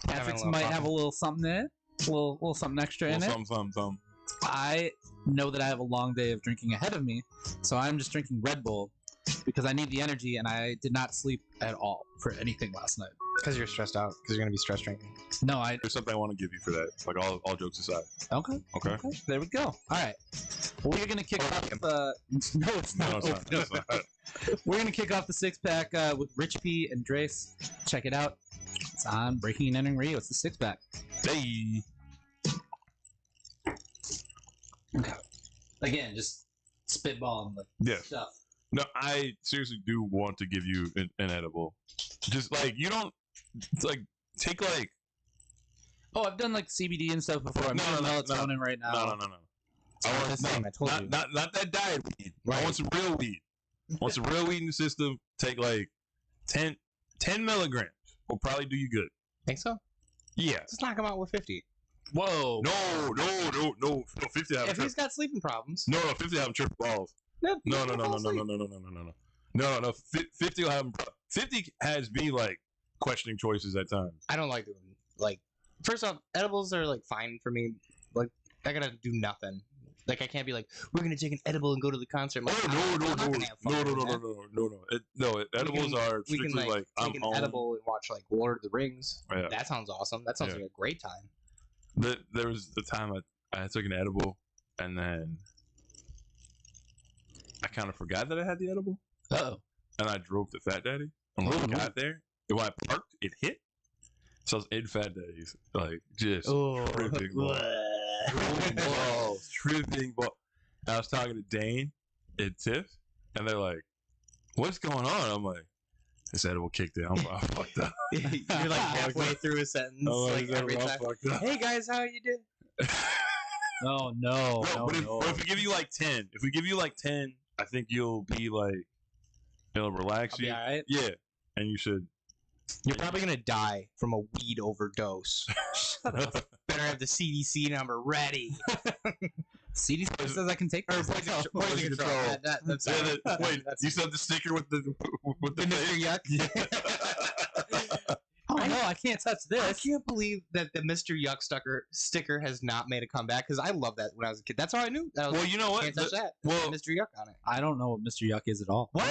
Patrick little might coffee. have a little something in it, a little something extra in it. Some. I know that I have a long day of drinking ahead of me, so I'm just drinking Red Bull because I need the energy, and I did not sleep at all for anything last night. Because you're stressed out. Because you're gonna be stress drinking. No, I There's something I want to give you for that. Like all jokes aside. okay. Okay. Okay, there we go. All right, well, we're gonna kick off. No, it's No, not. it's not. It's not. We're gonna kick off the six pack with Rich P and Drace. Check it out. It's on Breaking and Entering Radio. It's the six pack. Hey. Again, just spitballing the Yes. stuff. No, I seriously do want to give you an edible. Just like you don't like take like Oh, I've done like CBD and stuff before. I'm No, doing no, no, melatonin right now. no. It's not the same, I told you. Not that diet weed. I Right. want some real weed. I want some real weed in the system. Take like 10 milligrams. Will probably do you good. Think so? Yeah. Let's knock him out with 50. Whoa. No. 50 have If he's got sleeping problems. No, 50 have him triple balls. No. 50 will have him. 50 has me like questioning choices at times. I don't like doing like. First off, edibles are like fine for me. Like I gotta do nothing. Like I can't be like, we're gonna take an edible and go to the concert. I'm like, I'm not gonna have fun doing that. No. Edibles are We can strictly like I'm take an home. edible and watch like Lord of the Rings. Yeah. That sounds awesome. That sounds Yeah. like a great time. There was the time I took an edible and then I kind of forgot that I had the edible Oh. and I drove to Fat Daddy. And when I got there, and when I parked, it hit. So I was in Fat Daddy's, like just tripping balls, tripping balls. I was talking to Dane and Tiff, and they're like, "What's going on?" I'm like, "This edible kicked in. I'm fucked up." You're like halfway through a sentence, I'm like every I'm time. fucked up. Hey guys, how you doing? Oh no. Bro, but if we give you like 10, I think you'll be like, it'll relax I'll be you. all right. Yeah, and you should. You're probably gonna die from a weed overdose. Better have the CDC number ready. CDC says I can take Or this. poison control. That's Yeah, sorry. wait, That's- you said the sticker with the The Mr. Yuck? Yeah. Oh no, I can't touch I this. can't believe that the Mr. Yuck sticker has not made a comeback because I loved that when I was a kid. That's how I knew. I was Well, like, you know what? can't touch that. well- Mr. Yuck on it. I don't know what Mr. Yuck is at all. What?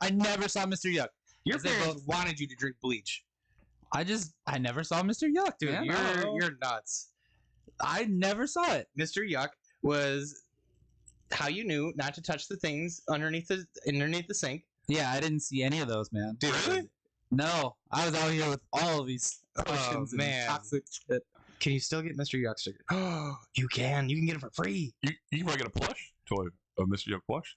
I never saw Mr. Yuck. Your As they parents both- wanted you to drink bleach, I never saw Mr. Yuck, dude. man. I don't know. You're nuts. I never saw it. Mr. Yuck was how you knew not to touch the things underneath the sink. Yeah, I didn't see any of those, man. Dude, Really? No, I was out here with all of these potions and man. toxic shit. Can you still get Mr. Yuck stickers? Oh, you can. You can get them for free. You can probably get a plush toy of Mr. Yuck plush.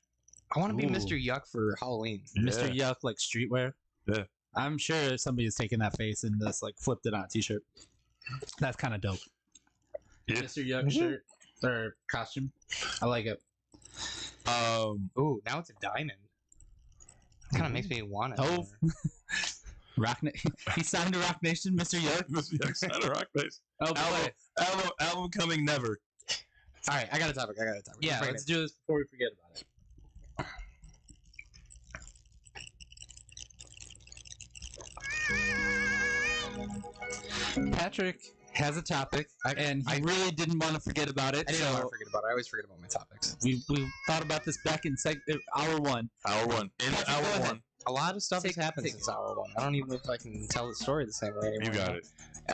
I want to be Ooh. Mr. Yuck for Halloween. Mr. Yuck like streetwear. Yeah. I'm sure somebody's taken that face and just like flipped it on a t-shirt. That's kind of dope. Yeah. Mr. Yuck shirt or costume. I like it. Ooh, now it's a diamond. Kind of makes me want it. Oh. He signed to Rock Nation, Mr. Yuck. Mr. Yuck signed a rock face. Oh boy. Album coming never. All right, I got a topic. Yeah, Bring let's it. do this before we forget about it. Patrick has a topic, and he really didn't want to forget about it. I didn't want to So forget about it. I always forget about my topics. we thought about this back in hour one. Hour one. In Patrick, hour go ahead. one. A lot of stuff has happened take since hour one. I don't even know if I can tell the story the same way anymore. You got it.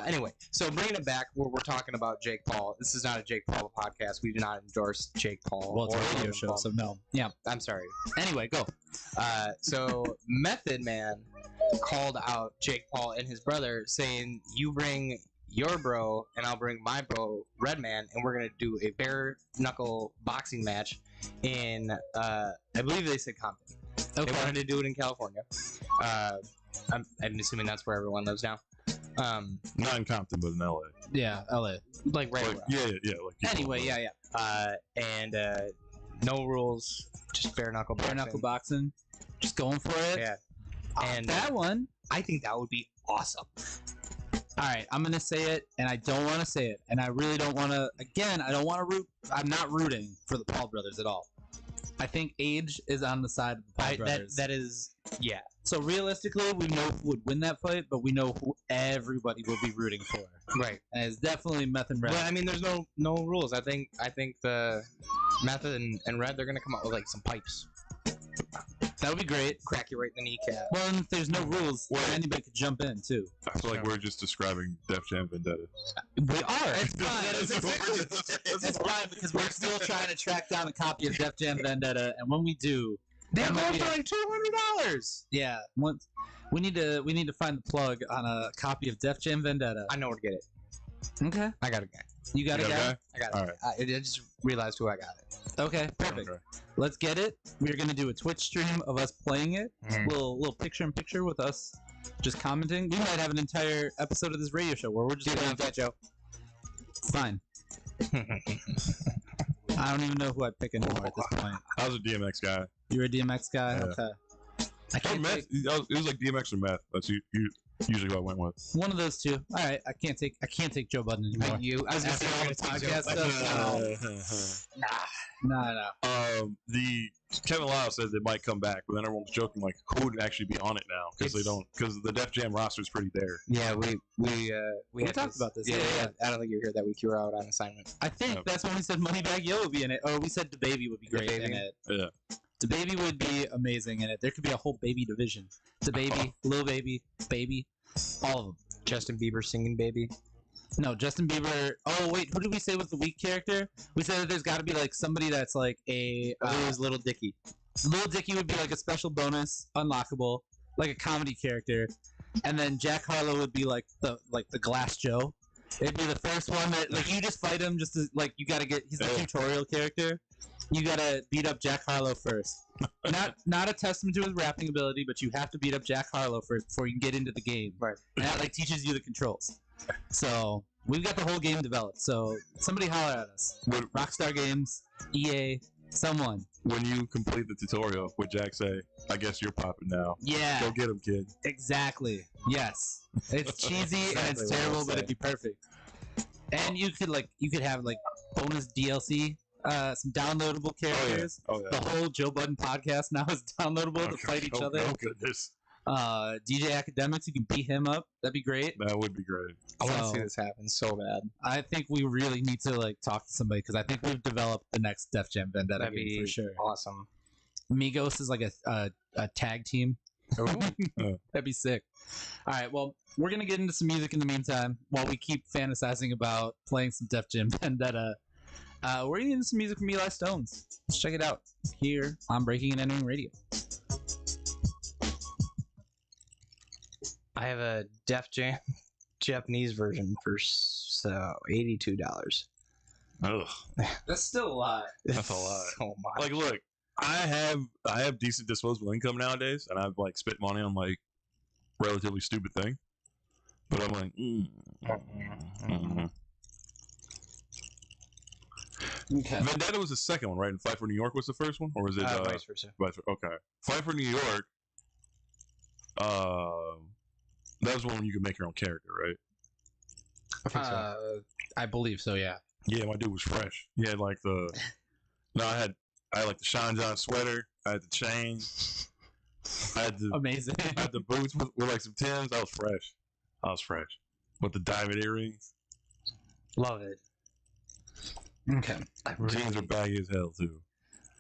Anyway, so bringing it back, we're talking about Jake Paul. This is not a Jake Paul podcast. We do not endorse Jake Paul. Well, it's or a radio Logan show, Paul. so no. Yeah. I'm sorry. Anyway, go. So Method Man called out Jake Paul and his brother, saying, "You bring your bro, and I'll bring my bro, Redman, and we're gonna do a bare knuckle boxing match in, I believe they said Compton. They wanted to do it in California. I'm assuming that's where everyone lives now. Not in Compton, but in LA. Yeah, LA. Like right Like, around. yeah. Like Anyway, yeah. And no rules, just bare knuckle boxing. Bare knuckle boxing. Just going for it. Yeah. And that one. I think that would be awesome. All right, I'm gonna say it, and I don't want to say it, and I really don't want to. Again, I don't want to root. I'm not rooting for the Paul brothers at all. I think age is on the side of the Paul brothers. That is, yeah. So realistically, we know who would win that fight, but we know who everybody will be rooting for. Right. And it's definitely Meth and Red. But I mean, there's no rules. I think the Method and Red, they're gonna come up with like some pipes, That would be great. crack you right in the kneecap. Well, and if there's no rules, Well- anybody could jump in too. I feel like we're just describing Def Jam Vendetta. We are. It's fine. It's fine because we're still trying to track down a copy of Def Jam Vendetta, and when we do, They're that might going be for it. like $200. Yeah, once we need to find the plug on a copy of Def Jam Vendetta. I know where to get it. Okay, I got a guy. you got You it, got a guy? guy? I got it. All right. I just realized who I got it. Okay, perfect. Okay. Let's get it. We're gonna do a Twitch stream of us playing it. Mm. Little picture in picture with us, just commenting. We might have an entire episode of this radio show where we're just Do playing that, Joe. Fine. I don't even know who I'd pick anymore at this point. I was a DMX guy. You're a DMX guy. Yeah. Okay. I Oh, can't meth. take It was like DMX or meth. That's usually who I went with. one of those two. All right. I can't take Joe Budden anymore. I was gonna After say all you're the gonna take podcast Joe stuff. Budden. No. The Kevin Lyle says they might come back, but then everyone was joking like, who would actually be on it now? Because the Def Jam roster is pretty there. Yeah, we had talked about this. Yeah, Yeah. I don't think you were here that week. You were out on assignment. I think Yep. that's when we said Moneybag Yo would be in it. Or we said DaBaby would be great DaBaby? in it. Yeah. DaBaby would be amazing in it. There could be a whole baby division. DaBaby, Lil Baby, Baby, all of them. Justin Bieber singing "Baby." No, Justin Bieber. Oh wait, who did we say was the weak character? We said that there's got to be like somebody that's like a. It was Little Dicky. Lil Dicky would be like a special bonus, unlockable, like a comedy character, and then Jack Harlow would be like the Glass Joe. It'd be the first one that like you just fight him just to, like you gotta get. He's the Yeah. tutorial character. You gotta beat up Jack Harlow first. Not a testament to his rapping ability, but you have to beat up Jack Harlow first before you can get into the game. Right. And that like teaches you the controls. So we've got the whole game developed. So somebody holler at us. When, Rockstar Games, EA, someone. when you complete the tutorial, would Jack say, "I guess you're popping now. Yeah. Go get him, kid." Exactly. Yes. It's cheesy and Exactly it's what I terrible, was but it'd be perfect. And you could have like bonus DLC, some downloadable characters. Oh The yeah. whole Joe Budden podcast now is downloadable to fight each other. Oh goodness, DJ Academics, you can beat him up. That'd be great. that would be great. I want to So- see this happen so bad. I think we really need to like talk to somebody because I think we've developed the next Def Jam Vendetta That'd game be for sure. awesome. Migos is like a tag team. That'd be sick. All right, well, we're gonna get into some music in the meantime while we keep fantasizing about playing some Def Jam Vendetta. We're getting into some music from Eli Stones. Let's check it out here on Breaking and Entering Radio. I have a Def Jam Japanese version for So $82. Ugh, That's still a lot. That's a lot. So much. like, look, I have decent disposable income nowadays, and I've like spent money on like relatively stupid things. But I'm like, Okay. Vendetta was the second one, right? And Fight for New York was the first one, or was it Vice versa. Okay, Fight for New York. That was one where you could make your own character, right? I think so. I believe so. Yeah. Yeah, my dude was fresh. He had like the. No, I had like the Sean John sweater. I had the chain. I had the Amazing. I had the boots with like some Timbs. I was fresh with the diamond earrings. Love it. Okay. Jeans are baggy as hell too.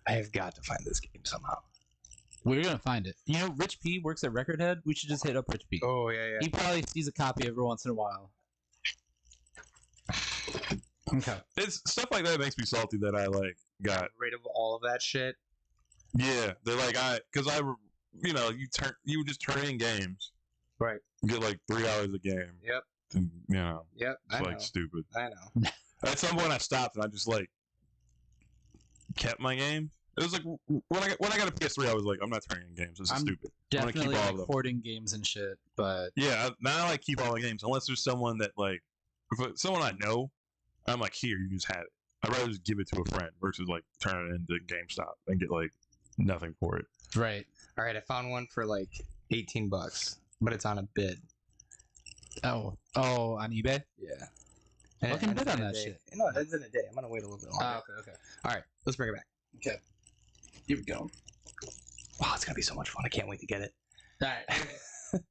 I have got to find this game somehow. We're gonna find it. You know, Rich P works at Record Head. We should just hit up Rich P. Oh yeah. He probably sees a copy every once in a while. Okay. It's stuff like that makes me salty that I like got. Rid of all of that shit. Yeah, they're like you would just turn in games, Right. get like 3 hours a game. Yep. And, Yep. it's I like know. stupid. I know. At some point, I stopped and I just like kept my game. It was like when I got a PS3, I was like, I'm not turning in games. This is I'm stupid. I'm gonna Definitely keep all like of them. hoarding games and shit, but Yeah, now I like keep all the games unless there's someone that like, if it's someone I know, I'm like, here, you just have it. I'd rather just give it to a friend versus like turn it into GameStop and get like nothing for it. right. All right, I found one for like $18, but it's on a bid. Oh, on eBay. Yeah. Fucking And bid it's on in a that day. shit. No, it's in a day. I'm gonna wait a little bit longer. Okay. All right, let's bring it back. Okay. Here we go. Wow, it's gonna be so much fun. I can't wait to get it. All right.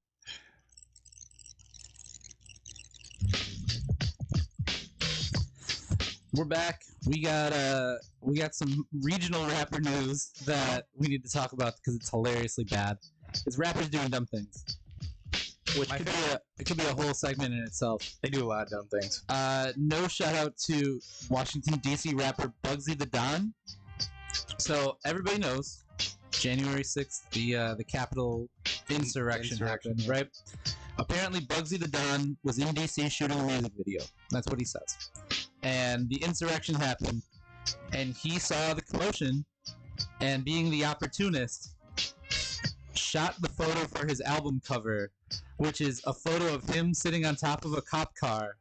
We're back. We got some regional rapper news that we need to talk about because it's hilariously bad. It's rappers doing dumb things, which could be a whole segment in itself. They do a lot of dumb things. No shout out to Washington D.C. rapper Bugsy the Don. So everybody knows January 6th, the Capitol insurrection happened, yeah. right? Apparently, Bugsy the Don was in D.C. shooting a music video. That's what he says. And the insurrection happened, and he saw the commotion, and being the opportunist, shot the photo for his album cover, which is a photo of him sitting on top of a cop car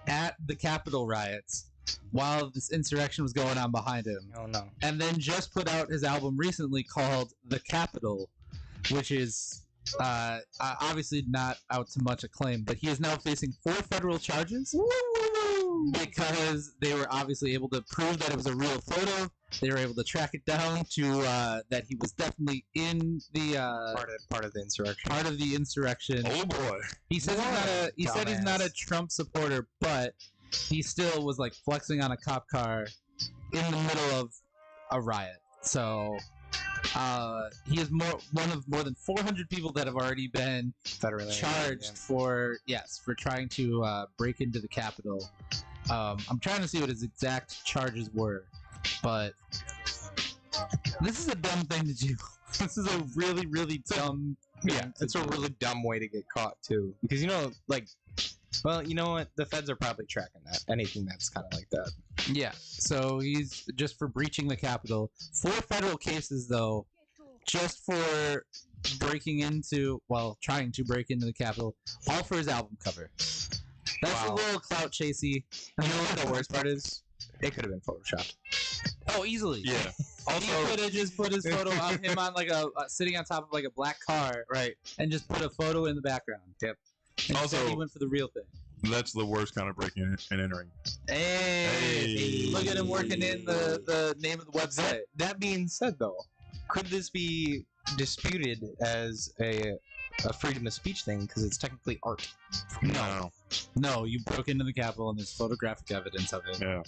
at the Capitol riots while this insurrection was going on behind him. Oh no. And then just put out his album recently called The Capitol, which is obviously not out to much acclaim, but he is now facing 4 federal charges because they were obviously able to prove that it was a real photo. They were able to track it down to that he was definitely in the Part of the insurrection. part of the insurrection. Oh boy. He says he's not a Trump supporter, but he still was like flexing on a cop car in the middle of a riot. So he is one of more than 400 people that have already been Federally charged for trying to break into the Capitol. I'm trying to see what his exact charges were, but this is a dumb thing to do. This is a really, really dumb. Yeah, it's a really dumb way to get caught too. Because well, you know what? The feds are probably tracking that. Anything that's kind of like that. Yeah. So he's just for breaching the Capitol. 4 federal cases though, just for trying to break into the Capitol, all for his album cover. That's a Wow. little clout chasey. You know what the worst part is? It could have been photoshopped. Oh, easily. Yeah. He Also, could have just put his photo of him on like a sitting on top of like a black car, Right. and just put a photo in the background. Yep. Instead, Also- he went for the real thing. that's the worst kind of breaking and entering. Hey, Hey. look at him working in the name of the website. That being said, though, could this be disputed as a freedom of speech thing because it's technically art? No. No, you broke into the Capitol and there's photographic evidence of it. Yeah.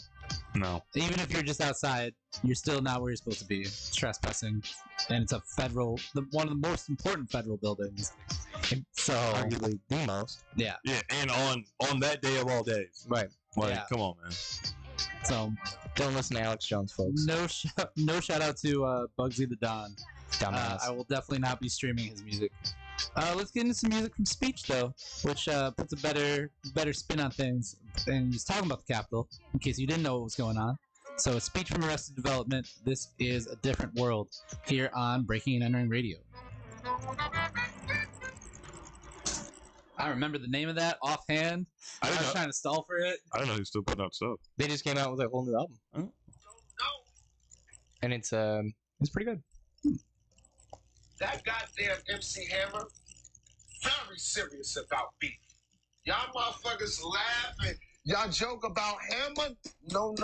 No. Even if you're just outside, you're still not where you're supposed to be. It's trespassing, and it's a one of the most important federal buildings. So, Arguably the most. yeah. Yeah, and on that day of all days. Right. Like, Yeah. come on, man. So, Don't listen to Alex Jones, folks. no shout out to Bugsy the Don. Dumbass. I will definitely not be streaming his music. Let's get into some music from Speech, though, which puts a better spin on things. And he's talking about the Capitol, in case you didn't know what was going on. So, a Speech from Arrested Development. This is A Different World here on Breaking and Entering Radio. I remember the name of that offhand. I was trying to stall for it. I don't know who's still putting out stuff. They just came out with a whole new album. Oh. And it's pretty good. That goddamn MC Hammer, very serious about beef. Y'all motherfuckers laugh and y'all joke about Hammer. No.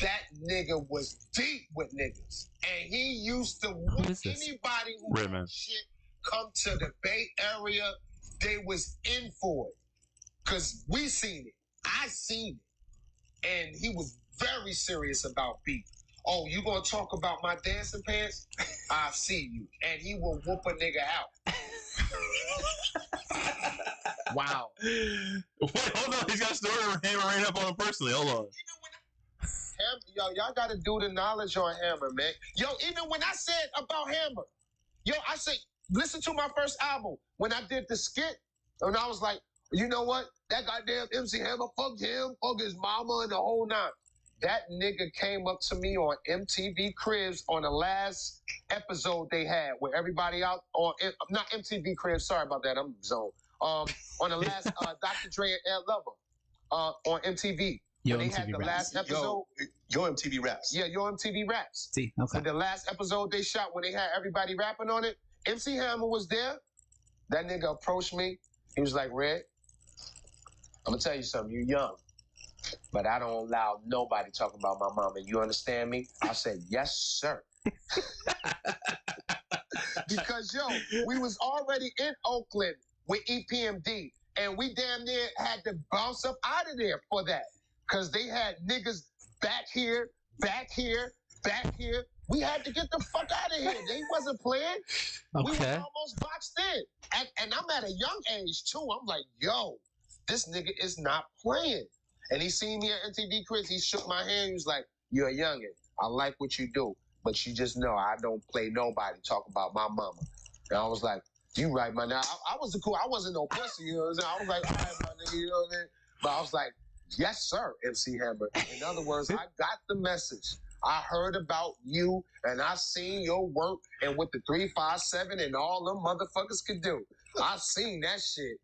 That nigga was deep with niggas. And he used to whoop anybody who Redman. shit come to the Bay Area. They was in for it. Because we seen it. I seen it. And he was very serious about beef. Oh, you gonna talk about my dancing pants? I see you. And he will whoop a nigga out. Wow. Wait, hold on. He's got a story where Hammer ran up on him personally. Hold on. Y'all gotta do the knowledge on Hammer, man. Yo, even when I said about Hammer, I said, listen to my first album. When I did the skit, and I was like, you know what? That goddamn MC Hammer, fuck him, fuck his mama, and the whole nine. That nigga came up to me on MTV Cribs on the last episode they had where everybody out on, not MTV Cribs, sorry about that, I'm zoned. On the last Dr. Dre and Ed Lover on MTV. Yo, When they MTV had the Raps. last episode. Yo MTV Raps. Yeah, Yo MTV Raps. See, okay. When the last episode they shot, when they had everybody rapping on it, MC Hammer was there. That nigga approached me. He was like, Red, I'm gonna tell you something. You young, but I don't allow nobody talking about my mama. You understand me? I said, yes, sir. Because, we was already in Oakland with EPMD, and we damn near had to bounce up out of there for that. Because they had niggas back here. We had to get the fuck out of here. They wasn't playing. We were Okay. almost boxed in. And I'm at a young age, too. I'm like, yo, this nigga is not playing. And he seen me at MTV Cribs. He shook my hand. He was like, you're a youngin'. I like what you do. But you just know I don't play nobody talk about my mama. And I was like, you right, man. Now, I wasn't cool. I wasn't no pussy. You know what I'm saying? I was like, all right, my nigga, you know what I mean? But I was like, yes, sir, MC Hammer. In other words, I got the message. I heard about you, and I seen your work and what the 357 and all them motherfuckers could do. I seen that shit.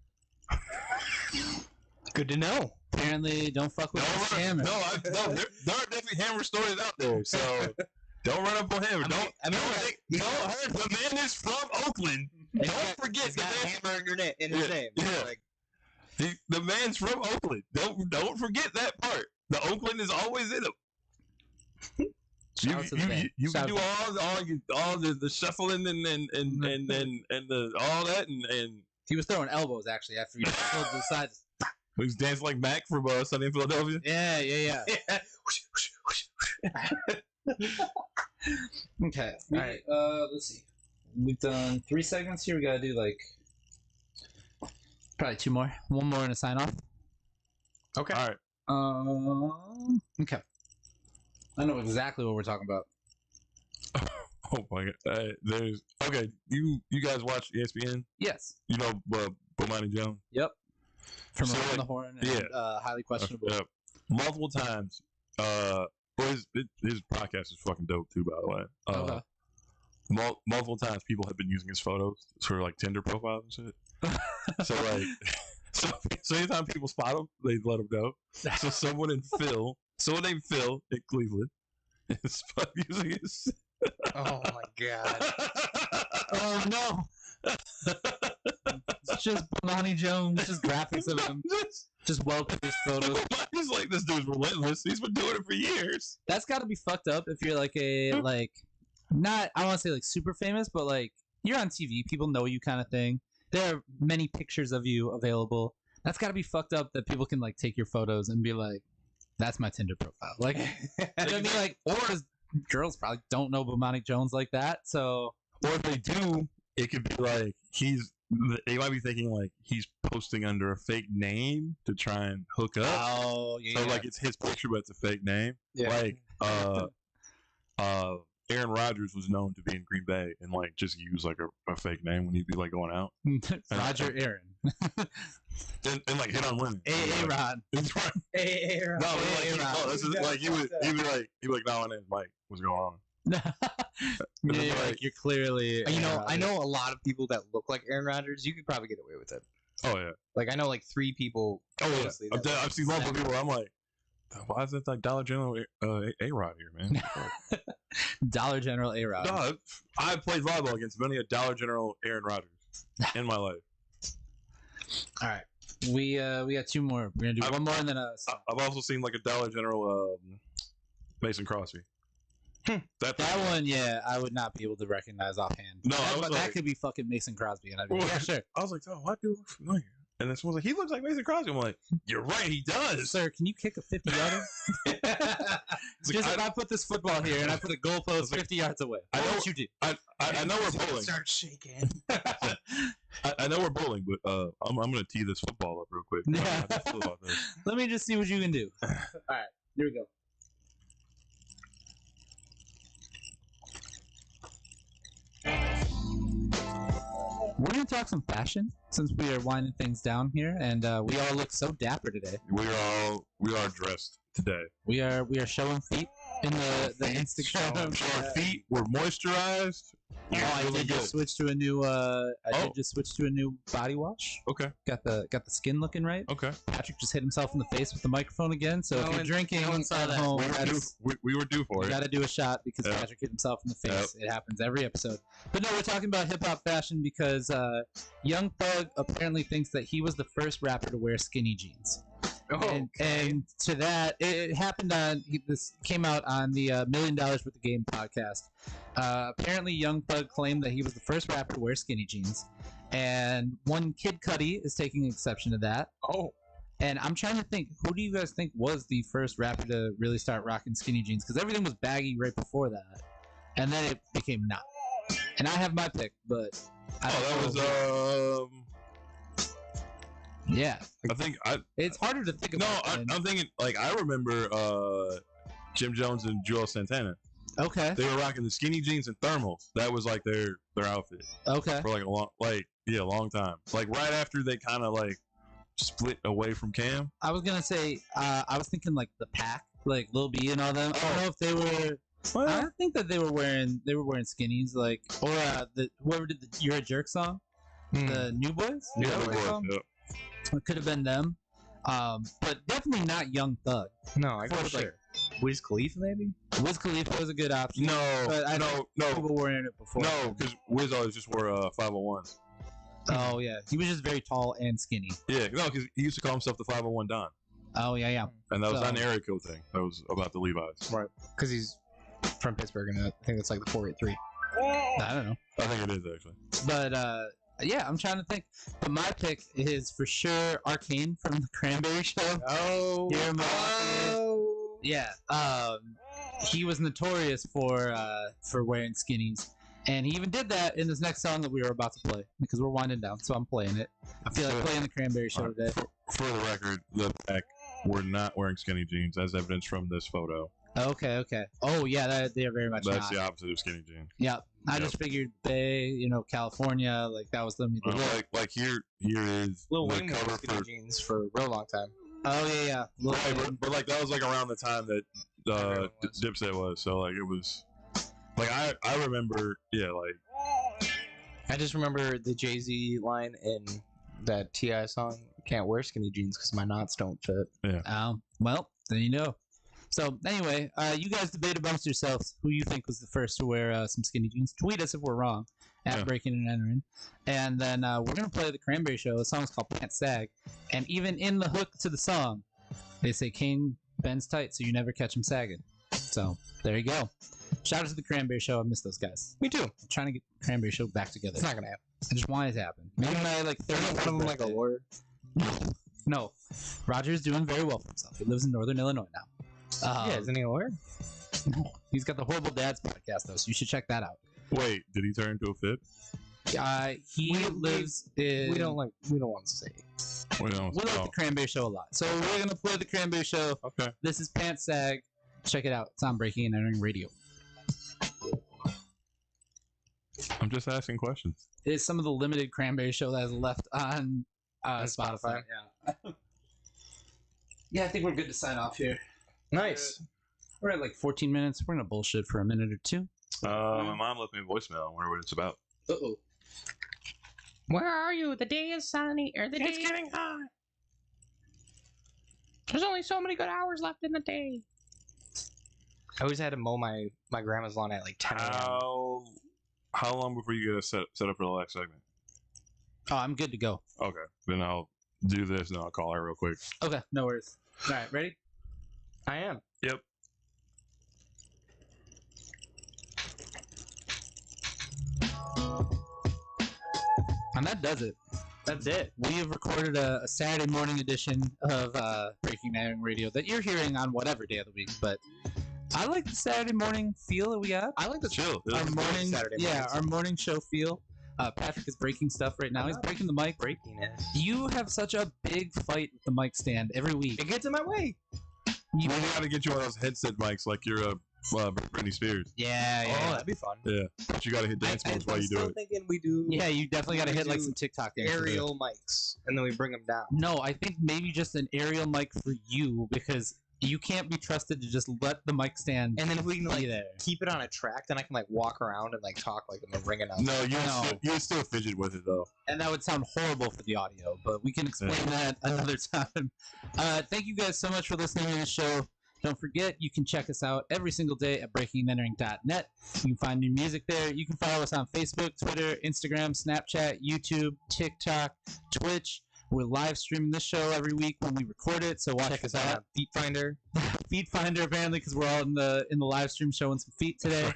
Good to know. Apparently, don't fuck with MC Hammer. No, there are definitely Hammer stories out there. So don't run up on Hammer. The man is from Oakland. Don't forget He's got Hammer in his name. Yeah. Like, the man's from Oakland. Don't forget that part. The Oakland is always in him. Shout out to the band. You Shout can do all the shuffling and the all that and He was throwing elbows, actually, after he pulled to the side. he's dancing like Mac from Sunny in Philadelphia. Yeah. Okay. All right. Let's see. We've done 3 segments here. We gotta do probably 2 more. 1 more and a sign off. okay. All right. Okay. I know exactly what we're talking about. Oh my god. You guys watch ESPN? Yes. You know Bomani Jones? From So, Around the Horn and highly questionable. Multiple times. His podcast is fucking dope too, by the way. Okay. Multiple times people have been using his photos for like Tinder profiles and shit. So anytime people spot him, they let him know. So someone named Phil in Cleveland is using his. Oh my god. Oh no! It's just Bonnie Jones, just graphics of him, just well-produced photos. Just like this dude's relentless. He's been doing it for years. That's got to be fucked up if you're like not I don't want to say like super famous, but like you're on TV, people know you kind of thing. There are many pictures of you available. That's got to be fucked up that people can like take your photos and be like, "That's my Tinder profile." Like, I mean, like, or girls probably don't know Bomani Jones like that, so. Or if they do, it could be like they might be thinking like he's posting under a fake name to try and hook up. Oh, yeah. So like it's his picture, but it's a fake name. Yeah. Like Aaron Rodgers was known to be in Green Bay and like just use like a fake name when he'd be like going out Roger Aaron. and like hit on women. Aaron. That's right. Aaron. No, this is like he'd be like, no, my name's Mike. What's going on? Yeah, like you're clearly. You know, Aaron I Rodgers. know a lot of people that look like Aaron Rodgers. You could probably get away with it. Oh yeah. Like I know like 3 people. Oh yeah. honestly, that I've look seen multiple exactly people. I'm like, why is it like Dollar General A-Rod here, man? Dollar General A-Rod. No, I played volleyball against many a Dollar General Aaron Rodgers in my life. All right, we got 2 more. We're gonna do one more and then I've also seen like a Dollar General Mason Crosby. that one. Yeah, I would not be able to recognize offhand. No, I was that like- could be fucking Mason Crosby, and I'd be like, yeah, sure. I was like, oh, why do you look familiar? And then someone's like, he looks like Mason Crosby. I'm like, you're right, he does. Sir, can you kick a 50-yarder? Just if I put this football here and I put a goalpost 50 yards away, I what know- would you do? I know we're bowling. Start shaking. I know we're bowling, but I'm gonna tee this football up real quick. I don't know how to feel about this. Let me just see what you can do. All right, here we go. We're gonna talk some fashion since we are winding things down here, and we all look so dapper today. We are dressed today. We are showing feet in the Instagram. Our feet were moisturized. Oh, I Really did just good. switch to a new. I Oh. did just switch to a new body wash. Okay. Got the skin looking right. Okay. Patrick just hit himself in the face with the microphone again. So if No you're one- drinking no one saw at that. home, We were due for you it. got to do a shot because Yep. Patrick hit himself in the face. It happens every episode. But no, we're talking about hip hop fashion because Young Thug apparently thinks that he was the first rapper to wear skinny jeans. And to that, it happened on. This came out on the $1 Million Worth of Game podcast. Apparently, Young Thug claimed that he was the first rapper to wear skinny jeans, and one Kid Cudi is taking exception to that. Oh. And I'm trying to think, who do you guys think was the first rapper to really start rocking skinny jeans? Because everything was baggy right before that, and then it became not. And I have my pick, but I don't Oh, that know. was Yeah, I think I it's harder to think no. about. I'm thinking like I remember Jim Jones and Joel Santana. Okay, They were rocking the skinny jeans and thermals. That was like their outfit okay. for like a long time. Like right after they kind of like split away from Cam. I was gonna say, I was thinking like the Pack, like Lil B and all them. I don't know if they were. I don't think that they were wearing skinnies, like or the whoever did the "You're a Jerk" song, the New Boys. Is Yeah, that what they they're were. called? Yeah. It could have been them, but definitely not Young Thug. No, I For go with sure. like Wiz Khalifa maybe. Wiz Khalifa was a good option. No, But I no, People were wearing it before. no, because Wiz always just wore 501s. Oh yeah, he was just very tall and skinny. Yeah, no, because he used to call himself the 501 Don, Oh yeah. and that was So- not an area code thing. That was about the Levi's. Right. Because he's from Pittsburgh, and I think it's like the 483. I don't know. I think it is actually. But yeah, I'm trying to think. But my pick is for sure Arcane from the Cranberry Show. Oh. Here in Milwaukee. Yeah. He was notorious for wearing skinnies, and he even did that in this next song that we were about to play because we're winding down. So I'm playing it. I feel like playing the Cranberry Show today. For the record, the Pack were not wearing skinny jeans, as evidenced from this photo. Okay. Oh yeah, they are very much That's not. the opposite of skinny jeans. Yeah. I Yep. just figured Bay, California, like that was them. Like here is Lil the Wayne wore cover skinny for jeans for a real long time. Oh yeah. Lil right, Wayne. but like that was like around the time that Everyone was. Dipset was. So like it was like I remember like I just remember the Jay-Z line in that T.I. song. Can't wear skinny jeans because my knots don't fit. Well, then you know. So anyway, you guys debate amongst yourselves who you think was the first to wear some skinny jeans. Tweet us if we're wrong at Yeah. Breaking and Entering. And then we're gonna play the Cranberry Show. The song's called Pants Sag. And even in the hook to the song, they say Kane bends tight so you never catch him sagging. So there you go. Shout out to the Cranberry Show. I miss those guys. Me too. I'm trying to get the Cranberry Show back together. It's not gonna happen. I just want it to happen. Maybe my like Isn't 30th one of them like a birthday. lawyer? No. Roger's doing very well for himself. He lives in Northern Illinois now. Yeah, isn't he a lawyer? No. He's got the Horrible Dads podcast, though, so you should check that out. wait, did he turn into a fit? He lives in... We don't want to say. We don't We like the Cranberry Show a lot. So we're going to play the Cranberry Show. Okay. This is Pants Sag. Check it out. It's on Breaking and Entering Radio. I'm just asking questions. It's some of the limited Cranberry Show that is left on Spotify. Yeah. Yeah, I think we're good to sign off here. Nice. We're at like 14 minutes. We're gonna bullshit for a minute or two. My mom left me a voicemail. I wonder what it's about. Uh-oh. Where are you? The day is sunny, or the day is getting hot. There's only so many good hours left in the day. I always had to mow my grandma's lawn at like 10 a.m. How long before you get us set up for the next segment? Oh, I'm good to go. Okay, then I'll do this and I'll call her real quick. Okay, no worries. All right, ready? I am. Yep. And that does it. That's it. We have recorded a Saturday morning edition of Breaking Iron Radio that you're hearing on whatever day of the week. But I like the Saturday morning feel that we got. I like the Chill. Our This is morning, Saturday yeah, mornings. our morning show feel. Patrick is breaking stuff right now. He's breaking the mic. breaking it. You have such a big fight with the mic stand every week. It gets in my way. You, We gotta get you one of those headset mics like you're Britney Spears. yeah, Oh, that'd be fun. But you gotta hit dance moves while you do I'm it. thinking we do yeah. You definitely got to we hit like do some TikTok dances. aerial mics, and then we bring them down. No, I think maybe just an aerial mic for you because you can't be trusted to just let the mic stand And then if we can be like there. keep it on a track, then I can like walk around and like talk like I'm a ring announcer. No, No. you would still fidget with it though. And that would sound horrible for the audio, but we can explain that another time. Thank you guys so much for listening to the show. Don't forget, you can check us out every single day at breakingandentering.net. You can find new music there. You can follow us on Facebook, Twitter, Instagram, Snapchat, YouTube, TikTok, Twitch. We're live streaming this show every week when we record it, so watch Check for us out that. on Feet Finder. Feet Finder apparently because we're all in the live stream showing some feet today.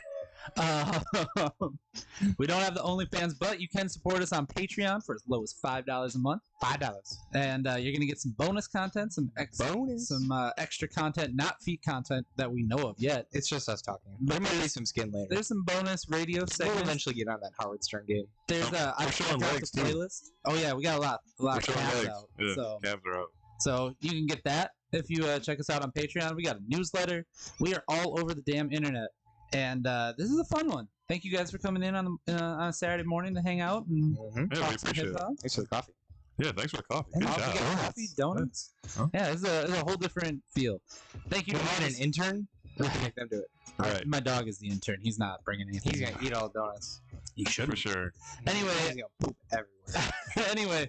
We don't have the OnlyFans, but you can support us on Patreon for as low as $5 a month. $5. And you're gonna get some bonus content, some extra content, not feet content that we know of yet. It's just us talking. But There might be there's- some skin later. There's some bonus radio We'll segments. eventually get on that Howard Stern game. There's I've showing checked out legs, the too. playlist. Oh yeah, we got a lot We're of showing calves legs. out. Yeah, So calves are out. So you can get that if you check us out on Patreon. We got a newsletter. We are all over the damn internet, and this is a fun one. Thank you guys for coming in on a Saturday morning to hang out and Yeah, we talk some appreciate it. hip hop. Thanks for the coffee. Yeah, thanks for the coffee. Good Coffee, job. got coffee, donuts. Huh? Yeah, it's a whole different feel. Thank you. We to had an Marcus. intern. We can make them do it. All right, My dog is the intern. He's not bringing anything. He's gonna eat all the donuts. He should. for sure. Anyway. He's gonna poop everywhere. Anyway,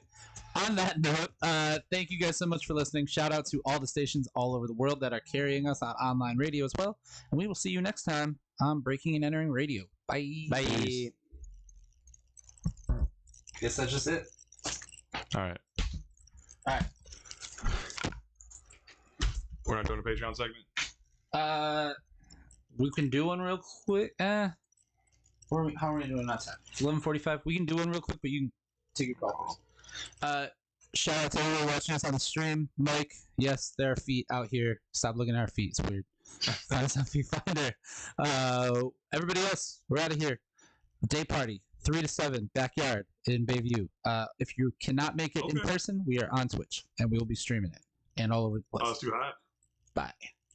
on that note, thank you guys so much for listening. Shout out to all the stations all over the world that are carrying us on online radio as well. And we will see you next time on Breaking and Entering Radio. Bye. Bye. Peace. Guess that's just it. All right. All right. We're not doing a Patreon segment. We can do one real quick. How are we doing that time? 11:45. We can do one real quick, but you can take your call. Shout out to everyone watching us on the stream. Mike, yes, there are feet out here. Stop looking at our feet. It's weird. Find us on Feet Finder. Everybody else, we're out of here. Day party, 3 to 7, backyard in Bayview. If you cannot make it in Okay. person, we are on Twitch and we will be streaming it and all over the place. Oh, it's too hot. Bye.